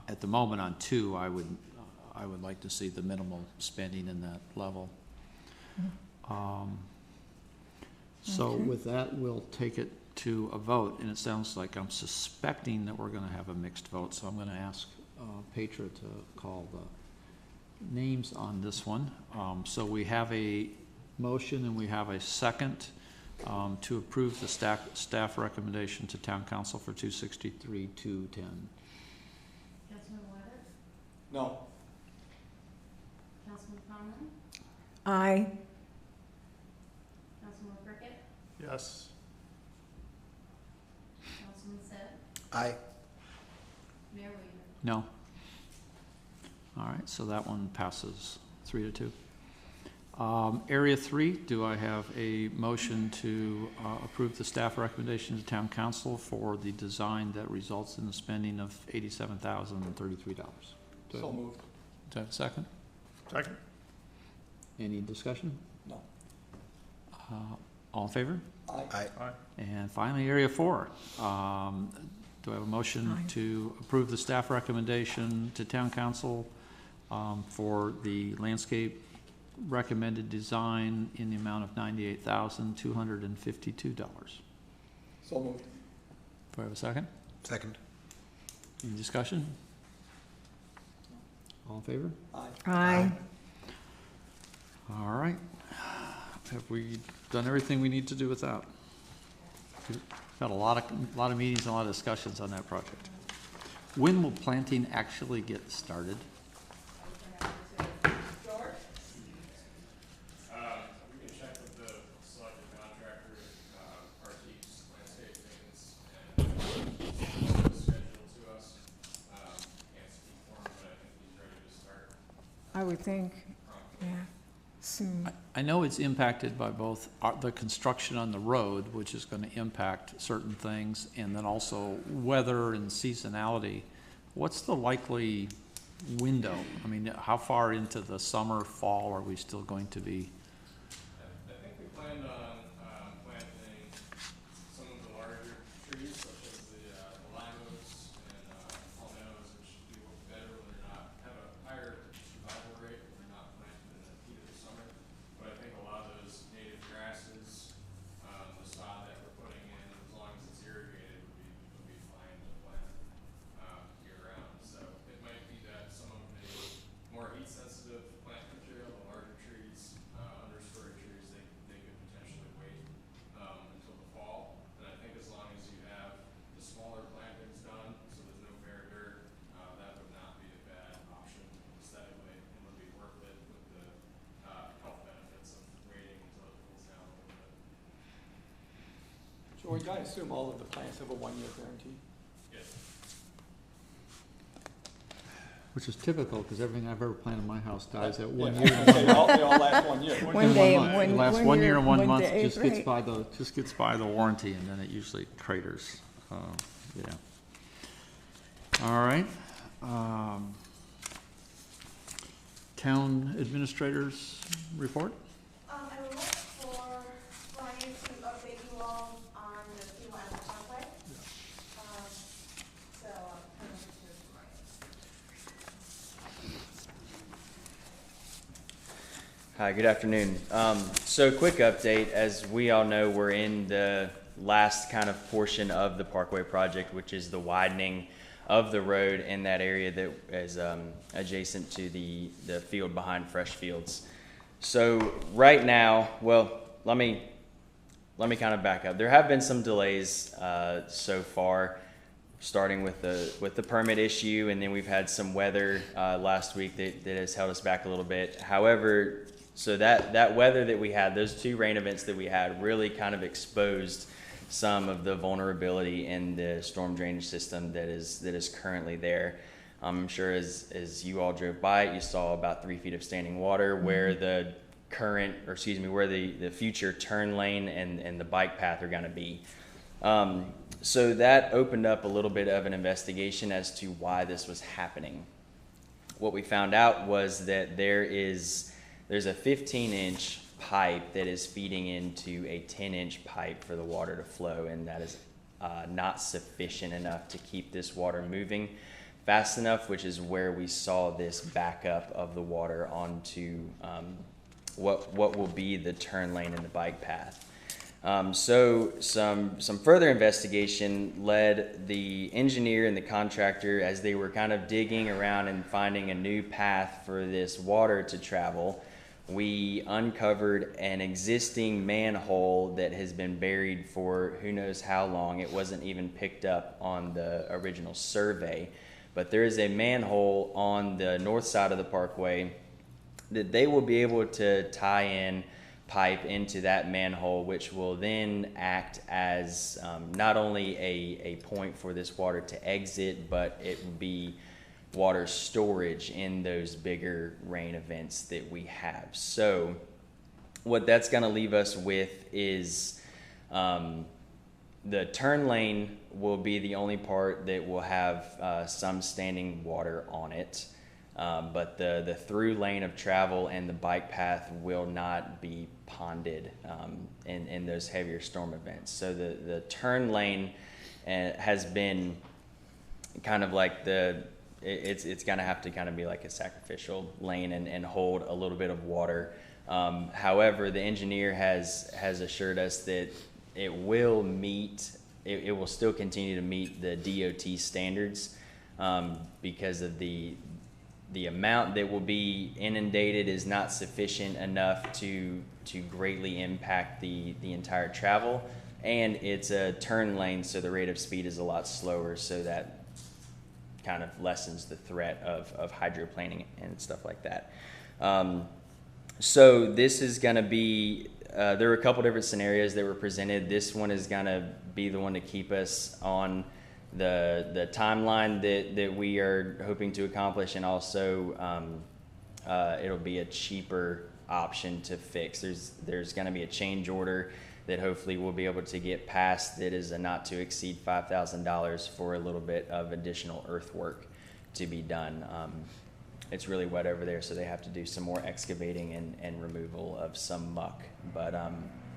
at the moment on 2, I would like to see the minimal spending in that level. So with that, we'll take it to a vote, and it sounds like I'm suspecting that we're going to have a mixed vote. So I'm going to ask Petra to call the names on this one. So we have a motion and we have a second to approve the staff recommendation to Town Council for 263-210. Councilman Weathers? No. Councilman Conlon? Aye. Councilman Cricket? Yes. Councilman Sett? Aye. Mayor Weaver? No? All right, so that one passes 3-2. Area 3, do I have a motion to approve the staff recommendation to Town Council for the design that results in the spending of $87,033? So moved. Do I have a second? Second. Any discussion? No. All in favor? Aye. Aye. Aye. And finally, Area 4. Do I have a motion Aye. to approve the staff recommendation to Town Council for the landscape recommended design in the amount of $98,252? So moved. Do I have a second? Second. Any discussion? All in favor? Aye. Aye. All right. Have we done everything we need to do with that? We've got a lot of meetings and a lot of discussions on that project. When will planting actually get started? We can check with the selected contractor, Artiques Landscape Maintenance, and schedule to us. Can't speak for him, but I think he's ready to start. I would think, yeah, soon. I know it's impacted by both the construction on the road, which is going to impact certain things, and then also weather and seasonality. What's the likely window? I mean, how far into the summer, fall are we still going to be? I think we planned on planting some of the larger trees, such as the limos and palmettos, which do work better when they're not, have a higher survival rate when they're not planted in the heat of the summer. But I think a lot of those native grasses, the sod that we're putting in, as long as it's irrigated, would be fine to plant year round. So it might be that some of the more heat sensitive plant material, the larger trees, understory trees, they could potentially wait until the fall. And I think as long as you have the smaller plantings done, so there's no bare dirt, that would not be a bad option aesthetically, and would be worth it with the health benefits of waiting until it cools down a little bit. George, I assume all of the plants have a 1-year guarantee? Yes. Which is typical, because everything I've ever planted in my house dies at 1 Yeah, year. they all last 1 year. One day, month. one- It lasts one 1 year year, and 1 one month, day, just gets right. by the warranty, and then it usually craters. Yeah. All right. Town administrators report? I would like for Ryan to update you all on the Kiawah parkway. So I'll turn over to Ryan. Hi, good afternoon. So quick update, as we all know, we're in the last kind of portion of the Parkway project, which is the widening of the road in that area that is adjacent to the field behind Fresh Fields. So right now, well, let me kind of back up. There have been some delays so far, starting with the permit issue, and then we've had some weather last week that has held us back a little bit. However, so that weather that we had, those two rain events that we had, really kind of exposed some of the vulnerability in the storm drainage system that is currently there. I'm sure as you all drove by it, you saw about 3 feet of standing water where the where the future turn lane and the bike path are going to be. So that opened up a little bit of an investigation as to why this was happening. What we found out was that there's a 15-inch pipe that is feeding into a 10-inch pipe for the water to flow, and that is not sufficient enough to keep this water moving fast enough, which is where we saw this backup of the water onto what will be the turn lane in the bike path. So some further investigation led the engineer and the contractor, as they were kind of digging around and finding a new path for this water to travel. We uncovered an existing manhole that has been buried for who knows how long. It wasn't even picked up on the original survey. But there is a manhole on the north side of the parkway that they will be able to tie in pipe into that manhole, which will then act as not only a point for this water to exit, but it will be water storage in those bigger rain events that we have. So what that's going to leave us with is the turn lane will be the only part that will have some standing water on it, but the through lane of travel and the bike path will not be ponded in those heavier storm events. So the turn lane has been kind of like it's going to have to kind of be like a sacrificial lane and hold a little bit of water. However, the engineer has assured us that it will still continue to meet the DOT standards because of the amount that will be inundated is not sufficient enough to greatly impact the entire travel. And it's a turn lane, so the rate of speed is a lot slower, so that kind of lessens the threat of hydroplaning and stuff like that. So this is going to be, there were a couple different scenarios that were presented. This one is going to be the one to keep us on the timeline that we are hoping to accomplish, and also it'll be a cheaper option to fix. There's going to be a change order that hopefully we'll be able to get past, that is a not to exceed $5,000 for a little bit of additional earthwork to be done. It's really wet over there, so they have to do some more excavating and removal of some muck. But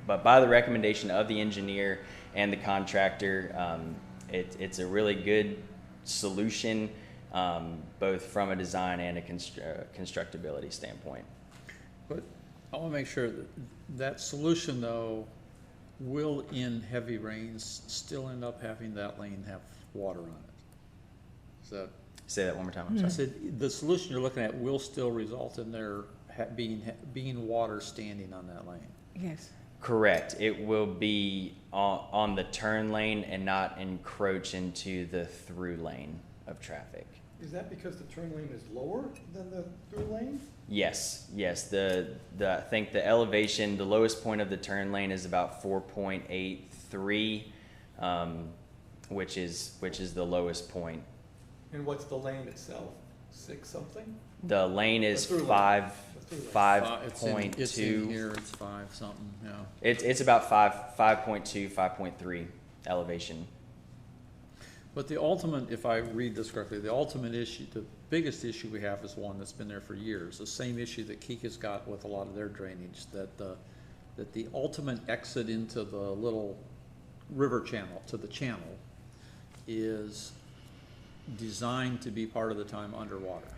by the recommendation of the engineer and the contractor, it's a really good solution, both from a design and a constructability standpoint. But I want to make sure that solution, though, will in heavy rains still end up having that lane have water on it. So say that one more time. I'm sorry. I said the solution you're looking at will still result in there being water standing on that lane. Yes. Correct. It will be on the turn lane and not encroach into the through lane of traffic. Is that because the turn lane is lower than the through lane? Yes. I think the elevation, the lowest point of the turn lane is about 4.83, which is the lowest point. And what's the lane itself? 6 something? The lane is The through lane. five The through lane. 5.2. It's in here. It's 5 something. Yeah. It's about 5.2, 5.3 elevation. But the ultimate, if I read this correctly, the ultimate issue, the biggest issue we have is one that's been there for years. The same issue that Keika's got with a lot of their drainage, that the ultimate exit into the little river channel, to the channel, is designed to be part of the time underwater.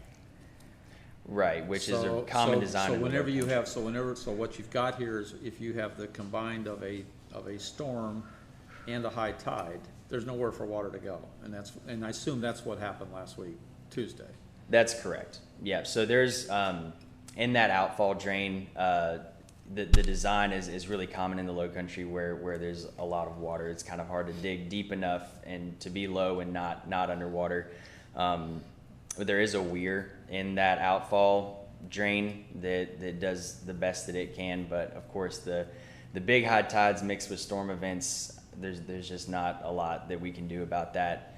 Right, which is a common design. So in the whenever low you country. have, so what you've got here is if you have the combined of a storm and a high tide, there's nowhere for water to go. And I assume that's what happened last week, Tuesday. That's correct. Yeah, so there's, in that outfall drain, the design is really common in the low country where there's a lot of water. It's kind of hard to dig deep enough and to be low and not underwater. But there is a weir in that outfall drain that does the best that it can. But of course, the big high tides mixed with storm events, there's just not a lot that we can do about that,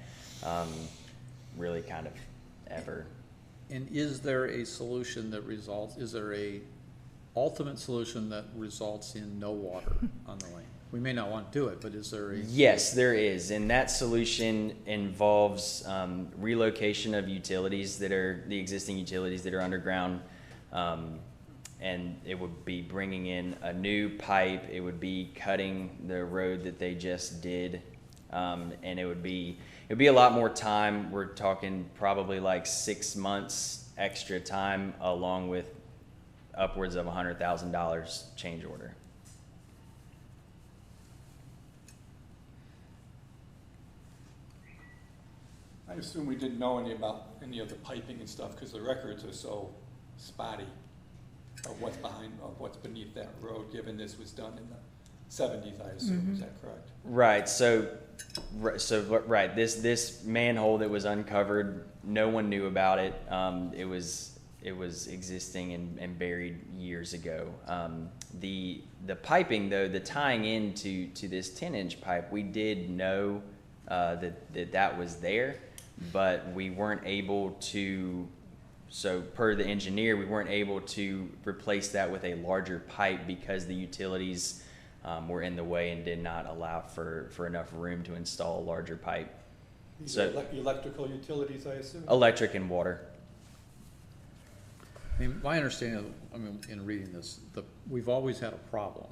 really kind of ever. And is there a solution that results, is there a ultimate solution that results in no water on the lane? We may not want to do it, but is there a? Yes, there is, and that solution involves relocation of utilities that are the existing utilities that are underground, and it would be bringing in a new pipe. It would be cutting the road that they just did, and it would be a lot more time. We're talking probably like 6 months extra time, along with upwards of $100,000 change order. I assume we didn't know about any of the piping and stuff because the records are so spotty of what's beneath that road, given this was done in the 70s, I assume. Is that correct? Right. Right. This manhole that was uncovered, no one knew about it. It was existing and buried years ago. The piping, though, the tying into this 10-inch pipe, we did know that was there, but we weren't able to. So per the engineer, we weren't able to replace that with a larger pipe because the utilities were in the way and did not allow for enough room to install a larger pipe. These are electrical utilities, I assume? Electric and water. I mean, my understanding, in reading this, we've always had a problem.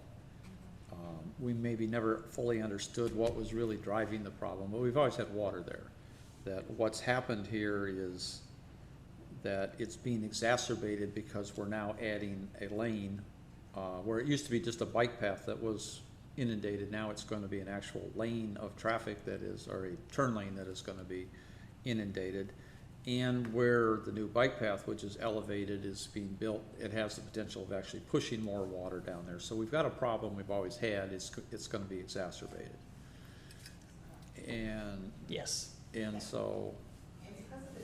We maybe never fully understood what was really driving the problem, but we've always had water there. That what's happened here is that it's being exacerbated because we're now adding a lane where it used to be just a bike path that was inundated. Now it's going to be an actual lane of traffic that is, or a turn lane that is going to be inundated. And where the new bike path, which is elevated, is being built, it has the potential of actually pushing more water down there. So we've got a problem we've always had. It's going to be exacerbated. And yes. And so. And because of the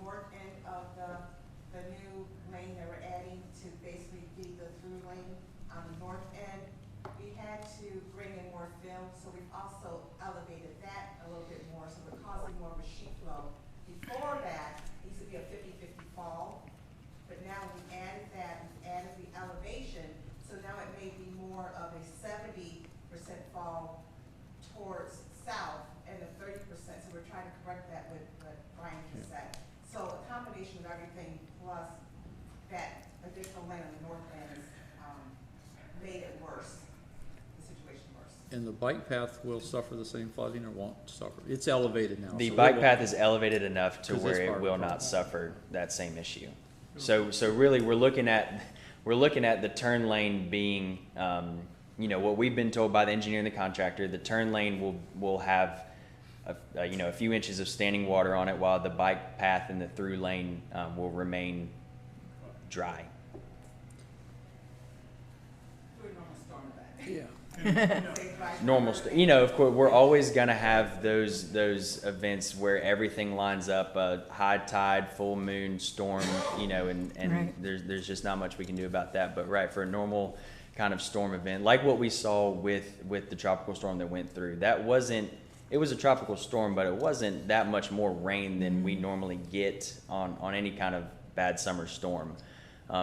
north end of the new lane that we're adding to basically be the through lane on the north end, we had to bring in more fill, so we've also elevated that a little bit more, so we're causing more of a sheet flow. Before that, it used to be a 50-50 fall, but now we added that, we added the elevation, so now it may be more of a 70% fall towards south and a 30%, so we're trying to correct that with what Brian just said. So a combination of everything plus that additional lane on the north end made it worse, the situation worse. And the bike path will suffer the same flooding or won't suffer? It's elevated now. The so bike path is elevated enough to 'Cause where it's it part of will the not problem. suffer that same issue. So really, we're looking at the turn lane being, what we've been told by the engineer and the contractor. The turn lane will have a few inches of standing water on it, while the bike path and the through lane will remain dry. Doing normal storm event. Yeah. Normal, of course, we're always gonna have those events where everything lines up, high tide, full moon, storm, and Right. there's just not much we can do about that. But right, for a normal kind of storm event, like what we saw with the tropical storm that went through, it was a tropical storm, but it wasn't that much more rain than we normally get on any kind of bad summer storm.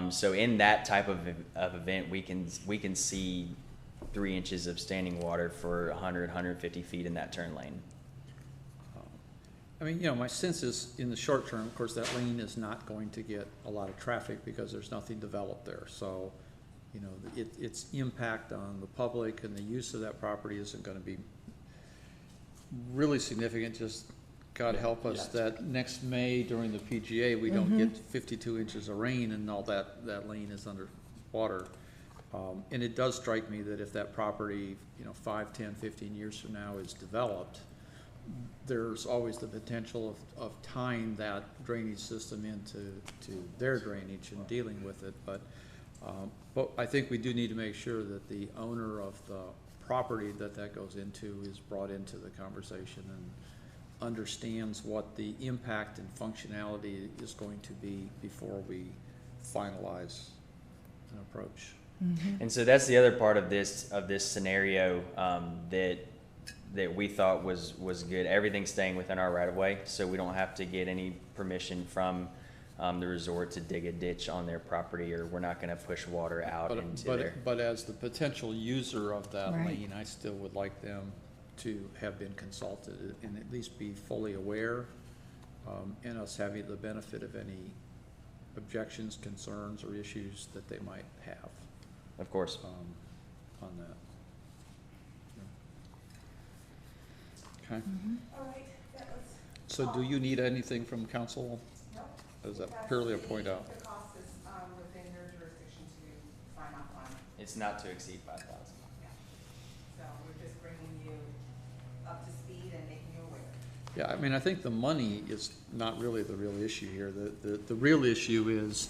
So in that type of event, we can see 3 inches of standing water for 100, 150 feet in that turn lane. I mean, you know, my sense is, in the short term, of course, that lane is not going to get a lot of traffic because there's nothing developed there. So, you know, its impact on the public and the use of that property isn't gonna be really significant. Just God help us Yes. that next May during the PGA, we don't get 52 inches of rain and all that lane is under water. And it does strike me that if that property, you know, 5, 10, 15 years from now is developed, there's always the potential of tying that drainage system into their drainage and dealing with it. But I think we do need to make sure that the owner of the property that goes into is brought into the conversation and understands what the impact and functionality is going to be before we finalize an approach. And so that's the other part of this scenario that we thought was good. Everything's staying within our right of way, so we don't have to get any permission from the resort to dig a ditch on their property, or we're not going to push water out into there. But as the potential user of that Right. lane, I still would like them to have been consulted and at least be fully aware, and us having the benefit of any objections, concerns, or issues that they might have Of course. on that. Okay, All right, that was, so do you need anything from council? no. Is that purely a point out? The cost is, within your jurisdiction to sign off on it, It's not to exceed 5,000. so we're just bringing you up to speed and making you aware. Yeah, I mean, I think the money is not really the real issue here. The real issue is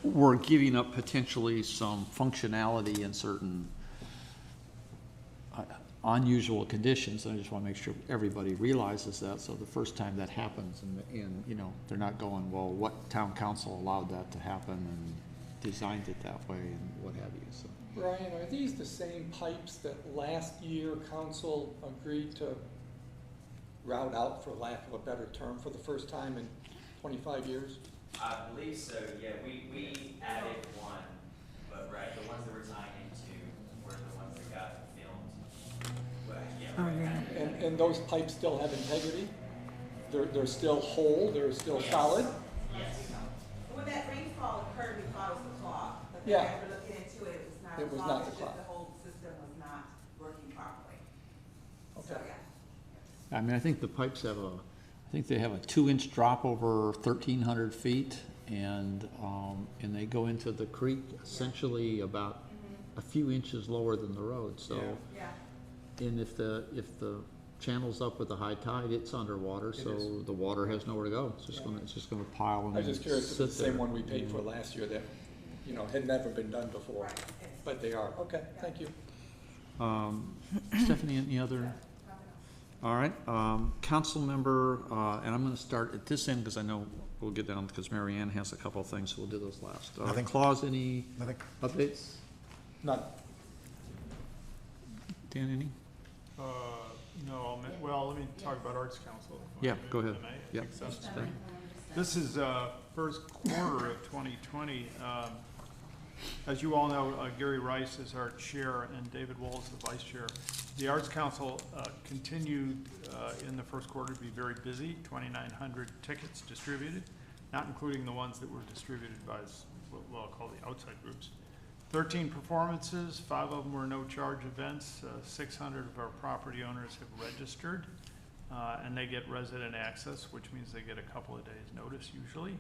we're giving up potentially some functionality in certain unusual conditions, and I just want to make sure everybody realizes that, so the first time that happens, and you know, they're not going, well, what town council allowed that to happen and designed it that way and what have you, so. Brian, are these the same pipes that last year council agreed to route out, for lack of a better term, for the first time in 25 years? I believe so, yeah. We added one, but right, the ones that we're tying into were the ones that got filmed. Well, yeah, Oh, right. yeah. And those pipes still have integrity? They're still whole, they're still solid? Yes. When that rainfall occurred, we thought it was the clog, but Yeah. then after looking into it, it was not It a was clog, not the it's just clog. the whole system was not working properly. So, Okay. yeah. I mean, I think the pipes have I think they have a 2-inch drop over 1,300 feet, and they go into the creek essentially about a few inches lower than the road, so. Yeah. And if the channel's up with the high tide, it's underwater, It so is. the water has nowhere to go. It's just gonna pile and I was just curious if it's the sit same there. one we paid for last year that, you know, had never been done before, Right. It's- but they are. Okay, thank you. Stephanie, any other? nothing else. All right, council member, and I'm gonna start at this end, because I know we'll get down, because Mary Ann has a couple of things, so we'll do those last. Nothing. Claus, any Nothing. updates? None. Dan, any? No, well, let me talk about Arts Council. if I Yeah, may, go ahead. if I may. Yeah. Accept that. This is first quarter of 2020. As you all know, Gary Rice is our chair and David Wohl is the vice chair. The Arts Council continued in the first quarter to be very busy, 2,900 tickets distributed, not including the ones that were distributed by what I'll call the outside groups. 13 performances, 5 of them were no-charge events. 600 of our property owners have registered, and they get resident access, which means they get a couple of days' notice usually.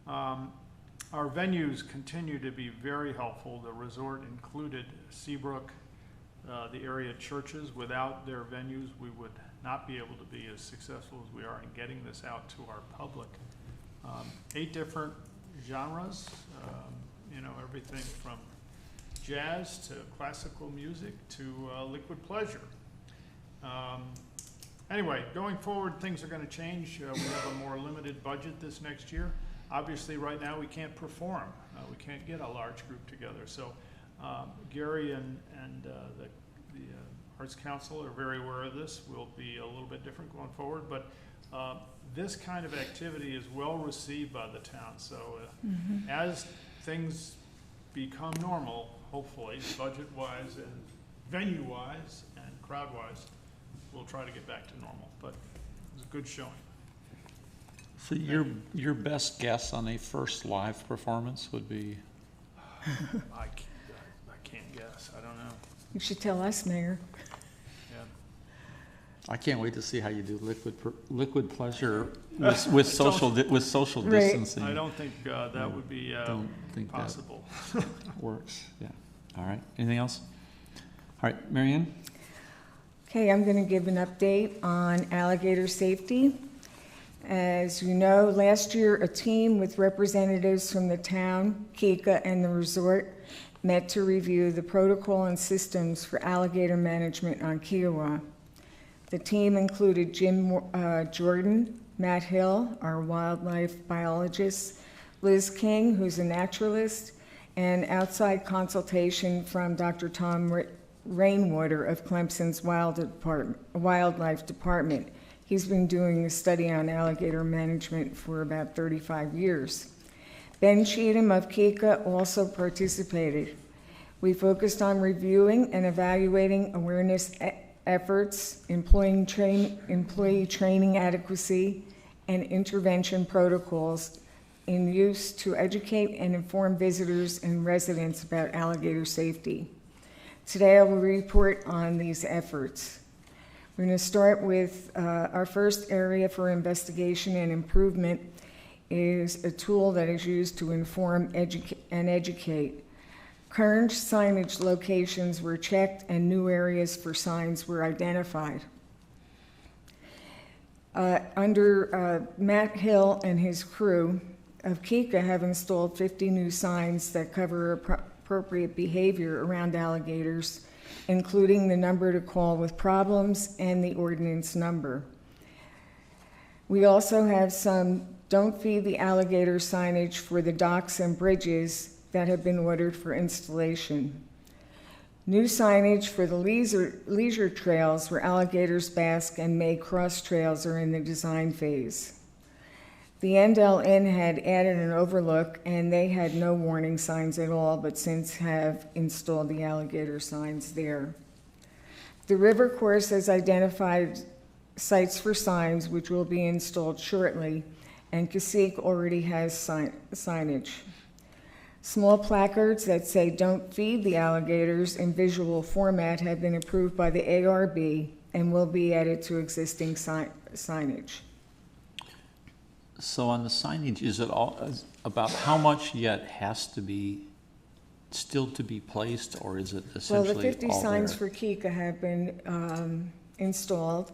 Our venues continue to be very helpful. The resort included Seabrook, the area churches. Without their venues, we would not be able to be as successful as we are in getting this out to our public. 8 different genres, you know, everything from jazz to classical music to liquid pleasure. Anyway, going forward, things are going to change. We have a more limited budget this next year. Obviously, right now, we can't perform. We can't get a large group together. So Gary and the Arts Council are very aware of this. We'll be a little bit different going forward, but this kind of activity is well received by the town. So as things become normal, hopefully, budget-wise and venue-wise and crowd-wise, we'll try to get back to normal. But it was a good showing. So your best guess on a first live performance would be? I can't guess, I don't know. You should tell us, Mayor. Yeah. I can't wait to see how you do liquid pleasure with social Right. distancing. I don't think that would be Don't think that possible. works. Yeah. All right. Anything else? All right, Mary Ann? Okay, I'm going to give an update on alligator safety. As you know, last year a team with representatives from the town, Kika, and the resort met to review the protocol and systems for alligator management on Kiawah. The team included Jim Jordan, Matt Hill, our wildlife biologist, Liz King, who's a naturalist, and outside consultation from Dr. Tom Rainwater of Clemson's Wildlife Department. He's been doing a study on alligator management for about 35 years. Ben Cheatham of Kika also participated. We focused on reviewing and evaluating awareness efforts, employee training adequacy, and intervention protocols in use to educate and inform visitors and residents about alligator safety. Today I will report on these efforts. We're going to start with our first area for investigation and improvement is a tool that is used to inform and educate. Current signage locations were checked and new areas for signs were identified. Under Matt Hill and his crew of Kika have installed 50 new signs that cover appropriate behavior around alligators, including the number to call with problems and the ordinance number. We also have some "Don't Feed the Alligator" signage for the docks and bridges that have been ordered for installation. New signage for the leisure trails where alligators bask and may cross trails are in the design phase. The Endell Inn had added an overlook and they had no warning signs at all, but since have installed the alligator signs there. The river course has identified sites for signs which will be installed shortly, and Cacique already has signage. Small placards that say "Don't Feed the Alligators" in visual format have been approved by the ARB and will be added to existing signage. So on the signage, is it all about how much yet has to be still to be placed, or is it essentially Well, the 50 all signs there? for Kika have been installed.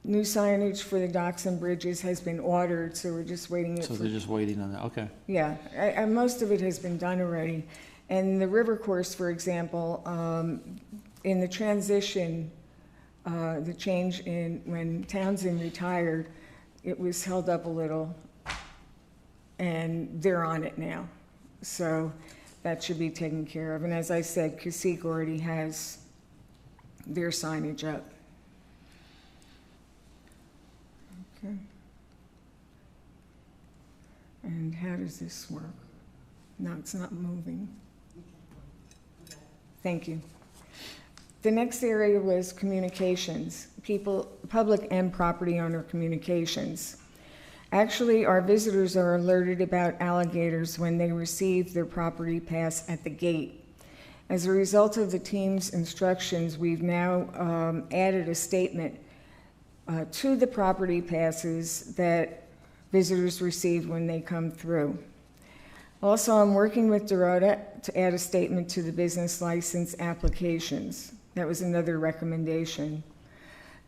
New signage for the docks and bridges has been ordered, so we're just waiting. So they're just waiting on that. Okay. Yeah, most of it has been done already. And the river course, for example, in the transition, the change in when Townsend retired, it was held up a little, and they're on it now. So that should be taken care of. And as I said, Cacique already has their signage up. Okay. And how does this work? No, it's not moving. Thank you. The next area was communications, public and property owner communications. Actually, our visitors are alerted about alligators when they receive their property pass at the gate. As a result of the team's instructions, we've now added a statement to the property passes that visitors receive when they come through. Also, I'm working with Dorota to add a statement to the business license applications. That was another recommendation.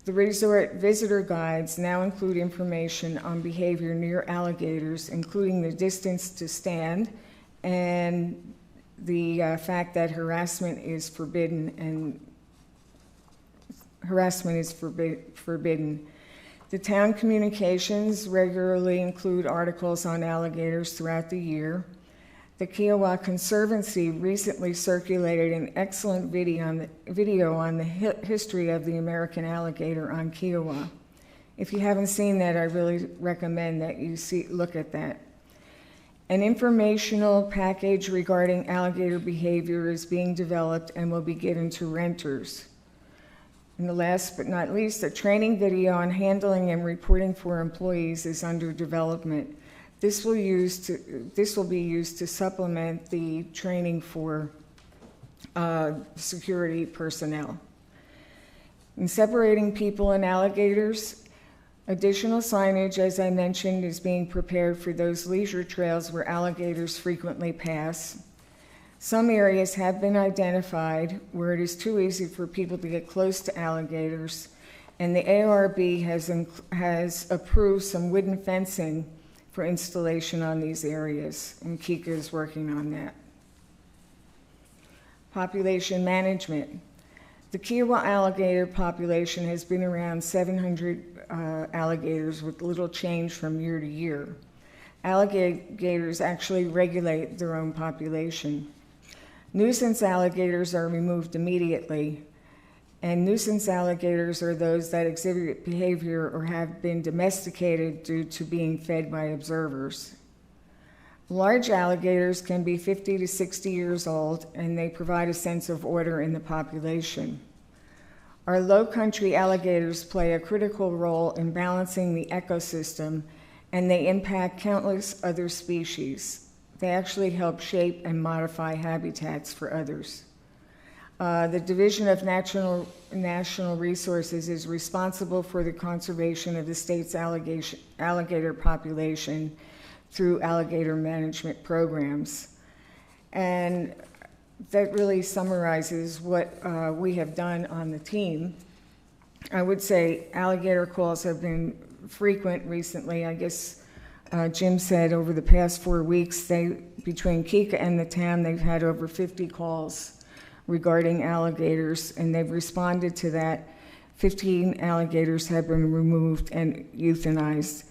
The resort visitor guides now include information on behavior near alligators, including the distance to stand and the fact that harassment is forbidden. The town communications regularly include articles on alligators throughout the year. The Kiawah Conservancy recently circulated an excellent video on the history of the American alligator on Kiawah. If you haven't seen that, I really recommend that you look at that. An informational package regarding alligator behavior is being developed and will be given to renters. And the last but not least, a training video on handling and reporting for employees is under development. This will be used to supplement the training for security personnel. In separating people and alligators, additional signage, as I mentioned, is being prepared for those leisure trails where alligators frequently pass. Some areas have been identified where it is too easy for people to get close to alligators, and the ARB has approved some wooden fencing for installation on these areas, and Kika is working on that. Population management. The Kiawah alligator population has been around 700 alligators with little change from year to year. Alligators actually regulate their own population. Nuisance alligators are removed immediately, and nuisance alligators are those that exhibit behavior or have been domesticated due to being fed by observers. Large alligators can be 50 to 60 years old, and they provide a sense of order in the population. Our low country alligators play a critical role in balancing the ecosystem, and they impact countless other species. They actually help shape and modify habitats for others. The Division of National Resources is responsible for the conservation of the state's alligator population through alligator management programs. And that really summarizes what we have done on the team. I would say alligator calls have been frequent recently. I guess Jim said over the past 4 weeks, between Kika and the town, they've had over 50 calls regarding alligators, and they've responded to that. 15 alligators have been removed and euthanized.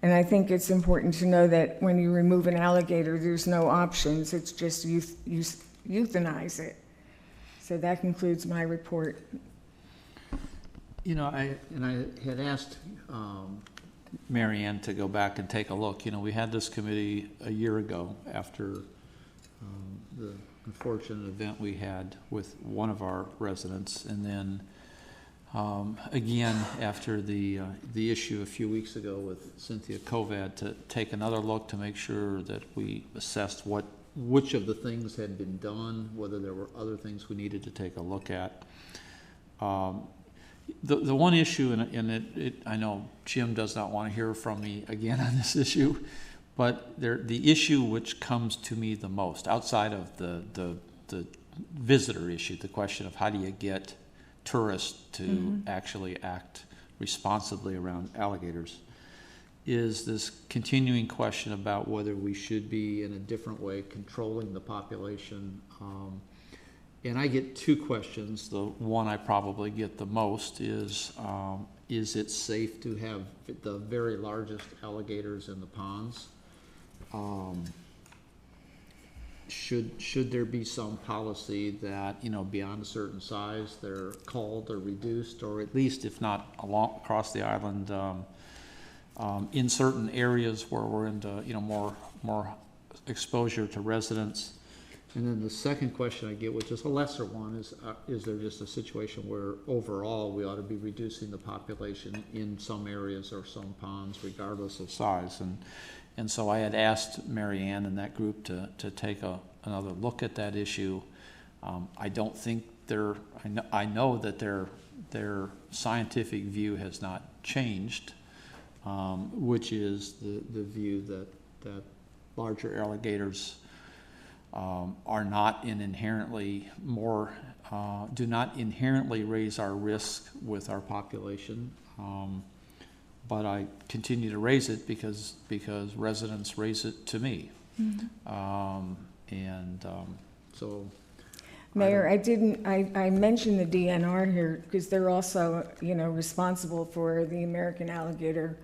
And I think it's important to know that when you remove an alligator, there's no options. It's just euthanize it. So that concludes my report. You know, I had asked Mary Ann to go back and take a look. You know, we had this committee a year ago after the unfortunate event we had with one of our residents, and then again after the issue a few weeks ago with Cynthia Kovad, to take another look to make sure that we assessed which of the things had been done, whether there were other things we needed to take a look at. The one issue, and I know Jim does not want to hear from me again on this issue, but the issue which comes to me the most, outside of the visitor issue, the question of how do you get tourists to actually act responsibly around alligators, is this continuing question about whether we should be in a different way controlling the population. And I get two questions. The one I probably get the most is it safe to have the very largest alligators in the ponds? Should there be some policy that, you know, beyond a certain size, they're culled or reduced, or at least, if not across the island, in certain areas where we're into, you know, more exposure to residents? And then the second question I get, which is a lesser one, is there just a situation where overall we ought to be reducing the population in some areas or some ponds regardless of size? And so I had asked Mary Ann and that group to take another look at that issue. I don't think I know that their scientific view has not changed, which is the view that larger alligators are not inherently do not inherently raise our risk with our population. But I continue to raise it because residents raise it to me. So Mayor, I mentioned the DNR here because they're also, you know, responsible for the American alligator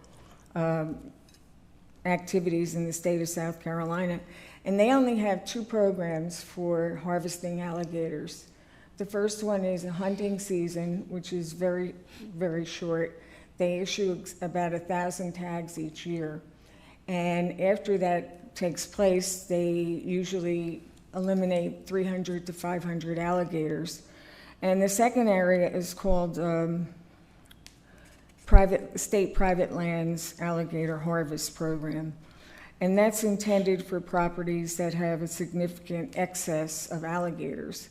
activities in the state of South Carolina. And they only have 2 programs for harvesting alligators. The first one is a hunting season, which is very, very short. They issue about 1,000 tags each year. And after that takes place, they usually eliminate 300 to 500 alligators. And the second area is called State Private Lands Alligator Harvest Program. And that's intended for properties that have a significant excess of alligators.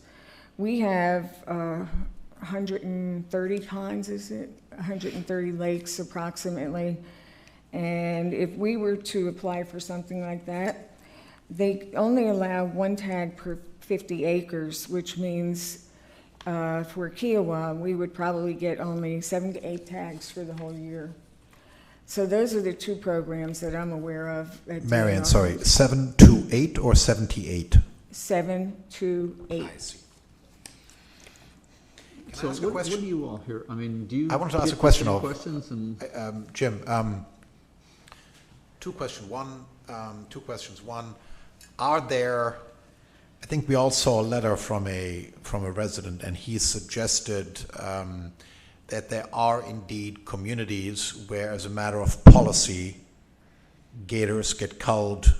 We have 130 ponds, is it? 130 lakes approximately. And if we were to apply for something like that, they only allow one tag per 50 acres, which means for Kiawah, we would probably get only 7 to 8 tags for the whole year. So those are the two programs that I'm aware of. Marianne, sorry, 7 to 8 or 78? 7 to 8. I see. Can So I ask a what question? do you all hear? I mean, do you? I wanted to ask get a question the same of- questions and, Jim, two questions. One, are there, I think we all saw a letter from a resident, and he suggested that there are indeed communities where, as a matter of policy, gators get culled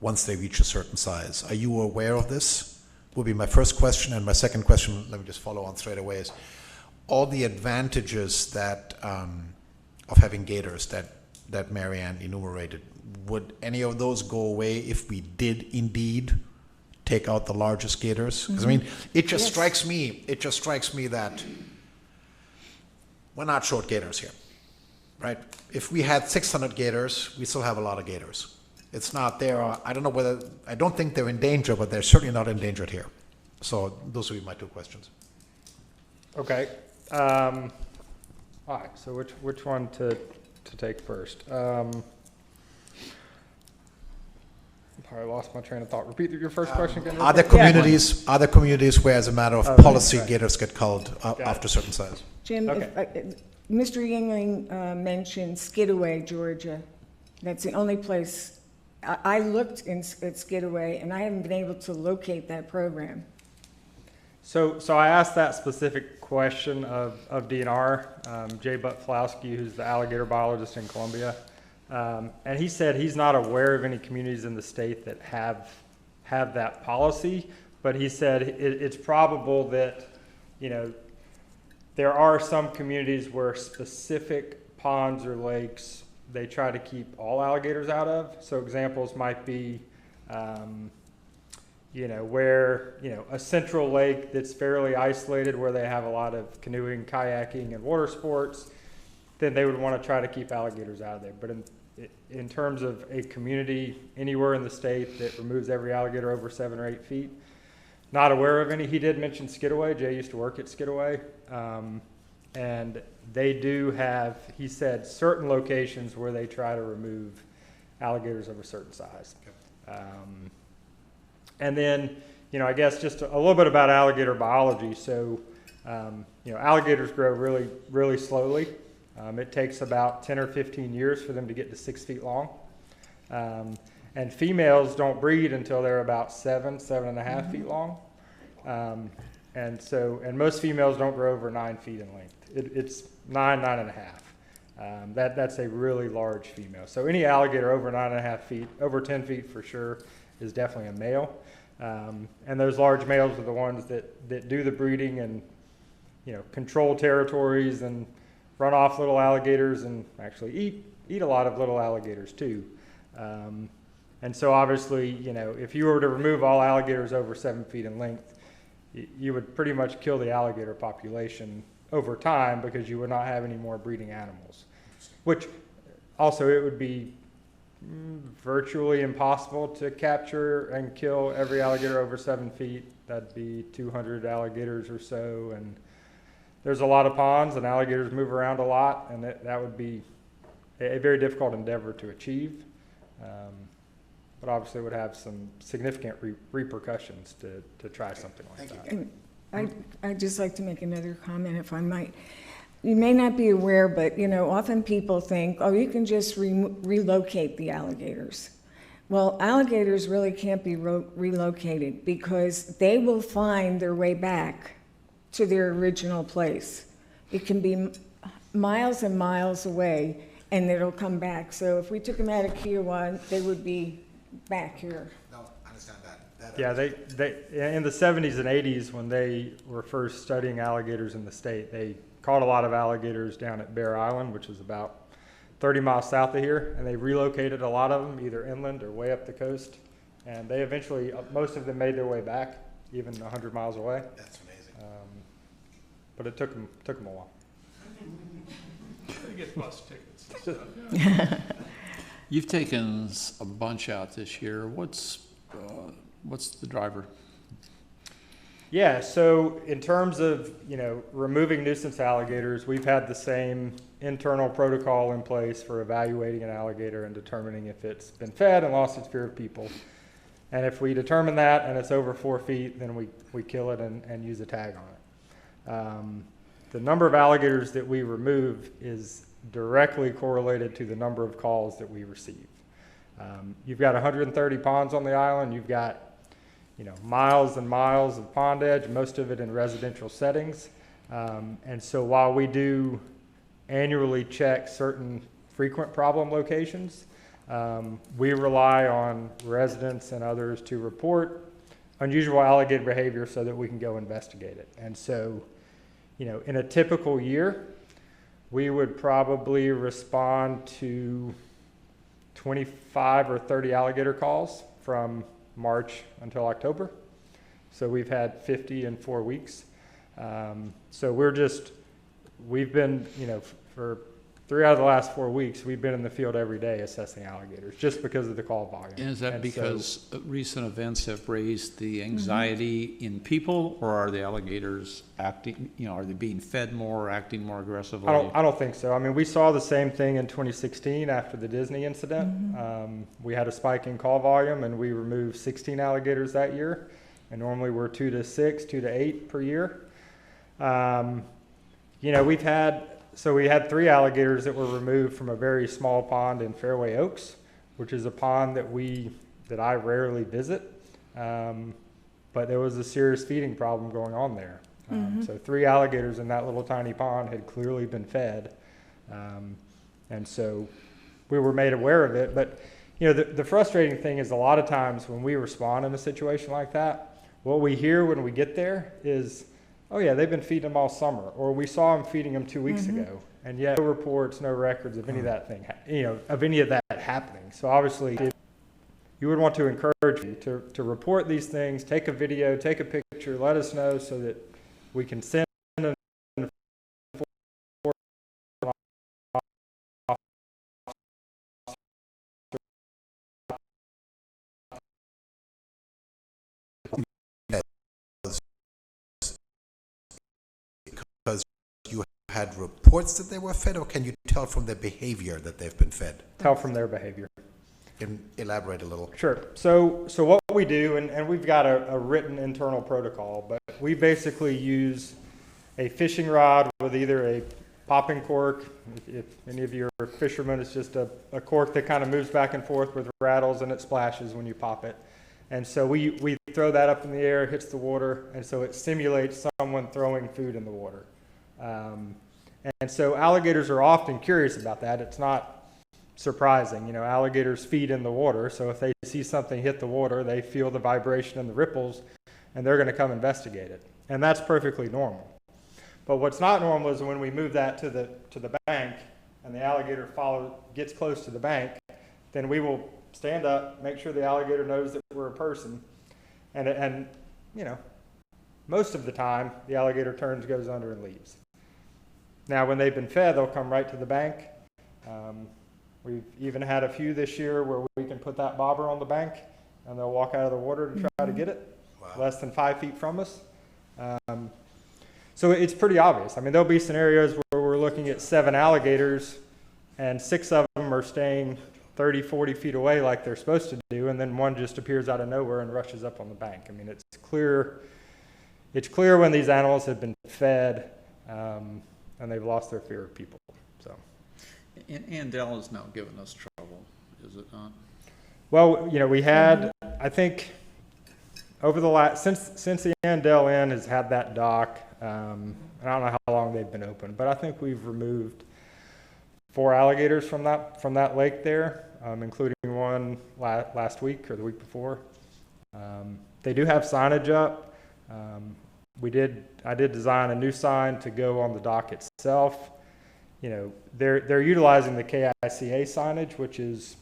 once they reach a certain size. Are you aware of this? Would be my first question. And my second question, let me just follow on straight away, is all the advantages that of having gators that Marianne enumerated, would any of those go away if we did indeed take out the largest gators? Because I mean, it just strikes me that we're not short gators here, right? If we had 600 gators, we still have a lot of gators. It's not there. I don't think they're in danger, but they're certainly not endangered here. So those would be my two questions. Okay. All right. So which one to take first? Probably lost my train of thought. Repeat your first question again. Are there communities where, as a matter of policy, gators get culled after a certain size? Jim, Okay. Mr. Yingling mentioned Skidaway, Georgia. That's the only place. I looked at Skidaway, and I haven't been able to locate that program. So I asked that specific question of DNR, Jay Butt-Flowski, who's the alligator biologist in Columbia. And he said he's not aware of any communities in the state that have that policy, but he said it's probable that, there are some communities where specific ponds or lakes they try to keep all alligators out of. So examples might be, where, a central lake that's fairly isolated where they have a lot of canoeing, kayaking, and water sports, then they would want to try to keep alligators out of there. But in terms of a community anywhere in the state that removes every alligator over 7 or 8 feet, not aware of any. He did mention Skidaway. Jay used to work at Skidaway. And they do have, he said, certain locations where they try to remove alligators of a certain size. Okay. And then, I guess just a little bit about alligator biology. So, alligators grow really, really slowly. It takes about 10 or 15 years for them to get to 6 feet long. And females don't breed until they're about 7.5 feet long. And most females don't grow over 9 feet in length. It's 9.5. That's a really large female. So any alligator over 9.5 feet, over 10 feet for sure, is definitely a male. And those large males are the ones that do the breeding and, control territories and run off little alligators and actually eat a lot of little alligators too. And so obviously, if you were to remove all alligators over 7 feet in length, you would pretty much kill the alligator population over time because you would not have any more breeding animals. Which also it would be virtually impossible to capture and kill every alligator over 7 feet. That'd be 200 alligators or so, and there's a lot of ponds and alligators move around a lot, and that would be a very difficult endeavor to achieve. But obviously it would have some significant repercussions to try something like that. And I'd just like to make another comment, if I might. You may not be aware, but, often people think, you can just relocate the alligators. Well, alligators really can't be relocated because they will find their way back to their original place. It can be miles and miles away, and it'll come back. So if we took them out of Kiawah, they would be back here. No, I understand that. Yeah, they in the 70s and 80s, when they were first studying alligators in the state, they caught a lot of alligators down at Bear Island, which is about 30 miles south of here, and they relocated a lot of them either inland or way up the coast. And they eventually, most of them made their way back, even 100 miles away. That's amazing. But it took them a while. They get bus tickets and stuff. You've taken a bunch out this year. What's the driver? Yeah, so in terms of, removing nuisance alligators, we've had the same internal protocol in place for evaluating an alligator and determining if it's been fed and lost its fear of people. And if we determine that and it's over 4 feet, then we kill it and use a tag on it. The number of alligators that we remove is directly correlated to the number of calls that we receive. You've got 130 ponds on the island. You've got miles and miles of pond edge, most of it in residential settings. And so while we do annually check certain frequent problem locations, we rely on residents and others to report unusual alligator behavior so that we can go investigate it. And so, in a typical year, we would probably respond to 25 or 30 alligator calls from March until October. So we've had 50 in 4 weeks. So we've been, for 3 out of the last 4 weeks, we've been in the field every day assessing alligators just because of the call volume. And is that because recent events have raised the anxiety in people, or are the alligators acting, are they being fed more or acting more aggressively? I don't think so. I mean, we saw the same thing in 2016 after the Disney incident. We had a spike in call volume and we removed 16 alligators that year. And normally we're 2 to 6, 2 to 8 per year. We had 3 alligators that were removed from a very small pond in Fairway Oaks, which is a pond that I rarely visit. But there was a serious feeding problem going on there. So 3 alligators in that little tiny pond had clearly been fed. And so we were made aware of it. But, the frustrating thing is a lot of times when we respond in a situation like that, what we hear when we get there is, oh yeah, they've been feeding them all summer, or we saw them feeding them 2 weeks ago, and yet no reports, no records of any of that thing, of any of that happening. So obviously, you would want to encourage you to report these things, take a video, take a picture, let us know so that we can send an Had reports that they were fed, or can you tell from their behavior that they've been fed? Tell from their behavior. Can elaborate a little? Sure. So what we do, and we've got a written internal protocol, but we basically use a fishing rod with either a popping cork. If any of you are fishermen, it's just a cork that kind of moves back and forth with rattles and it splashes when you pop it. And so we throw that up in the air, hits the water, and so it simulates someone throwing food in the water. And so alligators are often curious about that. It's not surprising. Alligators feed in the water, so if they see something hit the water, they feel the vibration and the ripples, and they're going to come investigate it. And that's perfectly normal. But what's not normal is when we move that to the bank, and the alligator gets close to the bank, then we will stand up, make sure the alligator knows that we're a person, and most of the time, the alligator turns, goes under, and leaves. Now, when they've been fed, they'll come right to the bank. We've even had a few this year where we can put that bobber on the bank, and they'll walk out of the water to try to get it, less than 5 feet from us. So it's pretty obvious. I mean, there'll be scenarios where we're looking at 7 alligators, and 6 of them are staying 30, 40 feet away like they're supposed to do, and then one just appears out of nowhere and rushes up on the bank. I mean, it's clear when these animals have been fed, and they've lost their fear of people. So, And Andell is now giving us trouble, is it not? Well, we had, I think, over the last since the Andell Inn has had that dock, and I don't know how long they've been open, but I think we've removed 4 alligators from that lake there, including one last week or the week before. They do have signage up. I did design a new sign to go on the dock itself. You know, they're utilizing the KICA signage, which is,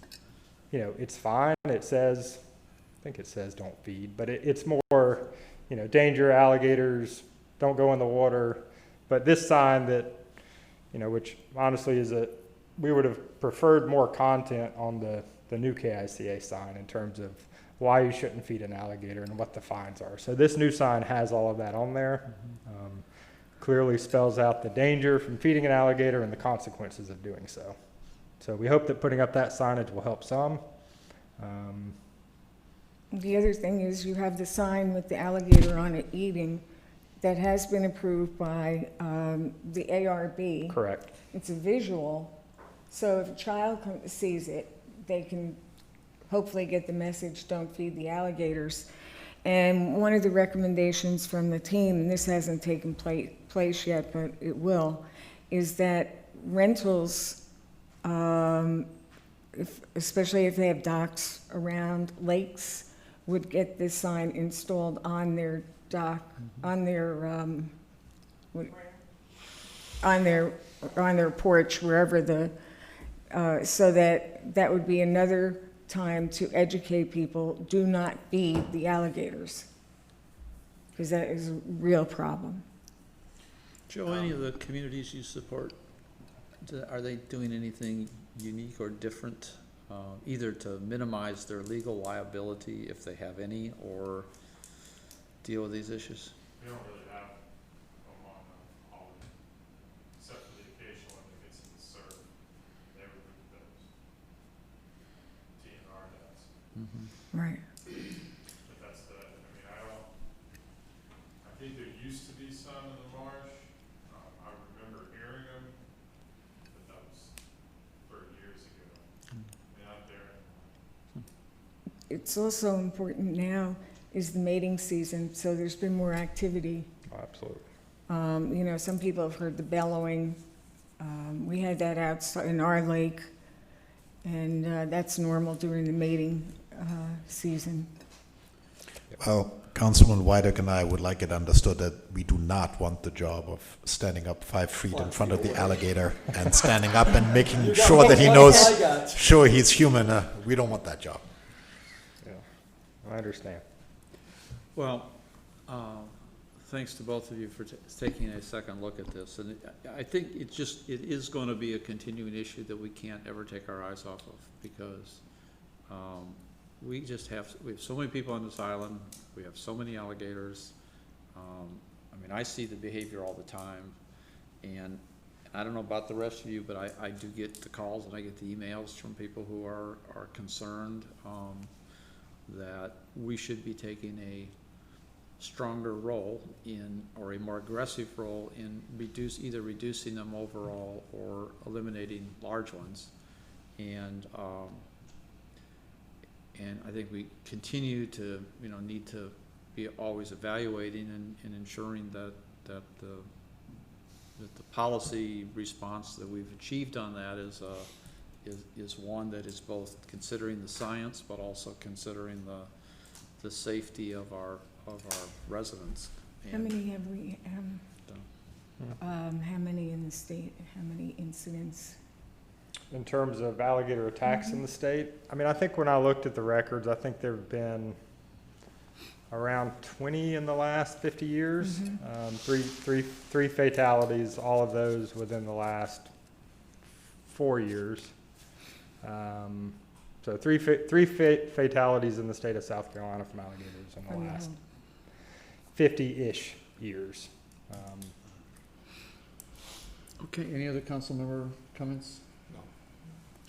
you know, it's fine. It says, I think it says don't feed, but it's more, you know, danger, alligators, don't go in the water. But this sign that, you know, which honestly is we would have preferred more content on the new KICA sign in terms of why you shouldn't feed an alligator and what the fines are. So this new sign has all of that on there. Clearly spells out the danger from feeding an alligator and the consequences of doing so. So we hope that putting up that signage will help some. The other thing is you have the sign with the alligator on it eating that has been approved by the ARB. Correct. It's a visual, so if a child sees it, they can hopefully get the message, don't feed the alligators. And one of the recommendations from the team, and this hasn't taken place yet, but it will, is that rentals, especially if they have docks around lakes, would get this sign installed on their dock, on their porch, wherever so that would be another time to educate people, do not feed the alligators, because that is a real problem. Joe, any of the communities you support, are they doing anything unique or different, either to minimize their legal liability, if they have any, or deal with these issues? We don't really have them on holiday, except for the occasional one that gets in the surf. They would do those. TNR does. Right. But that's I think there used to be some in the marsh. I remember hearing them, but that was 30 years ago. They're not there anymore. It's also important now is the mating season, so there's been more activity. Oh, absolutely. You know, some people have heard the bellowing. We had that outside in our lake, and that's normal during the mating season. Well, Councilman Wydeck and I would like it understood that we do not want the job of standing up 5 feet in front of the alligator and standing up and making sure that he knows, sure he's human. We don't want that job. Yeah, I understand. Well, thanks to both of you for taking a second look at this. And I think it is going to be a continuing issue that we can't ever take our eyes off of, because we have so many people on this island. We have so many alligators. I mean, I see the behavior all the time, and I don't know about the rest of you, but I do get the calls and I get the emails from people who are concerned that we should be taking a stronger role or a more aggressive role in either reducing them overall or eliminating large ones. And I think we continue to, need to be always evaluating and ensuring that the policy response that we've achieved on that is one that is both considering the science, but also considering the safety of our residents. How many have we, how many in the state, how many incidents? In terms of alligator attacks in the state, I mean, I think when I looked at the records, I think there have been around 20 in the last 50 years. Three fatalities, all of those within the last 4 years. So three fatalities in the state of South Carolina from alligators in the last 50-ish years. Okay, any other council member comments?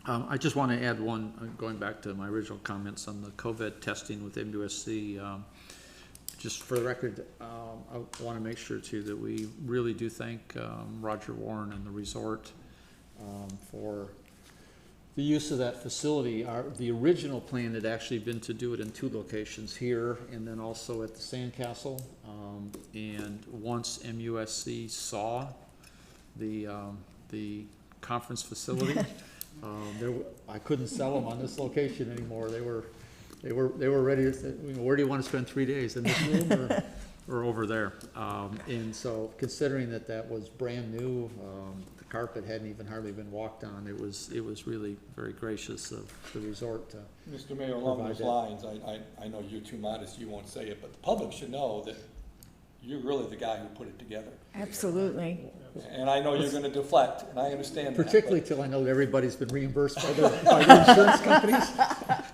No. I just want to add one, going back to my original comments on the COVID testing with MUSC. Just for the record, I want to make sure too that we really do thank Roger Warren and the resort for the use of that facility. The original plan had actually been to do it in 2 locations, here and then also at the Sandcastle. And once MUSC saw the conference facility, I couldn't sell them on this location anymore. They were They were ready to say, where do you want to spend 3 days, in this room or over there? And so considering that was brand new, the carpet hadn't even hardly been walked on, it was really very gracious of the resort to. Mr. Mayor, along provide those that. lines, I know you're too modest, you won't say it, but the public should know that you're really the guy who put it together. Absolutely. And I know you're gonna deflect, and I understand that. Particularly till I know that everybody's been reimbursed by the insurance companies.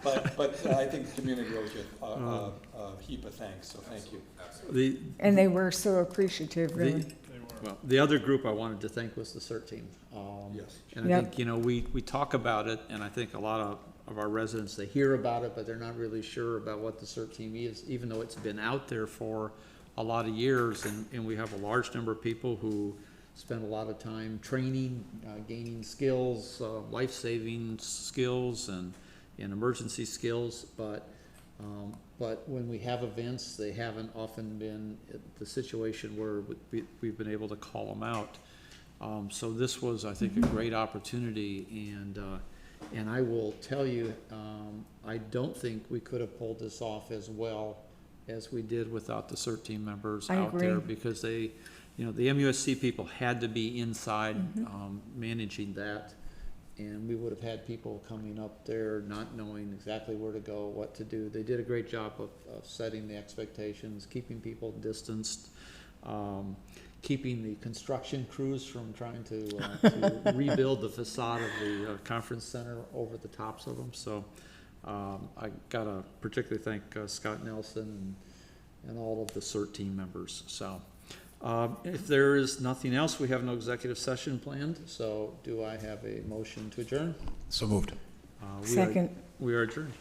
But I think the community owes you a heap of thanks, so thank you. And they were so appreciative, really. Well, the other group I wanted to thank was the CERT team. Yes. And I Yep. think, we talk about it, and I think a lot of our residents, they hear about it, but they're not really sure about what the CERT team is, even though it's been out there for a lot of years, and we have a large number of people who spend a lot of time training, gaining skills, life-saving skills and emergency skills, but when we have events, they haven't often been the situation where we've been able to call them out. So this was, I think, a great opportunity, and I will tell you, I don't think we could have pulled this off as well as we did without the CERT team members I out there, agree. because they, the MUSC people had to be inside, managing that. And we would have had people coming up there not knowing exactly where to go, what to do. They did a great job of setting the expectations, keeping people distanced, keeping the construction crews from trying to rebuild the facade of the conference center over the tops of them. So I gotta particularly thank Scott Nelson and all of the CERT team members. So if there is nothing else, we have no executive session planned. So do I have a motion to adjourn? So moved. Second. We are adjourned.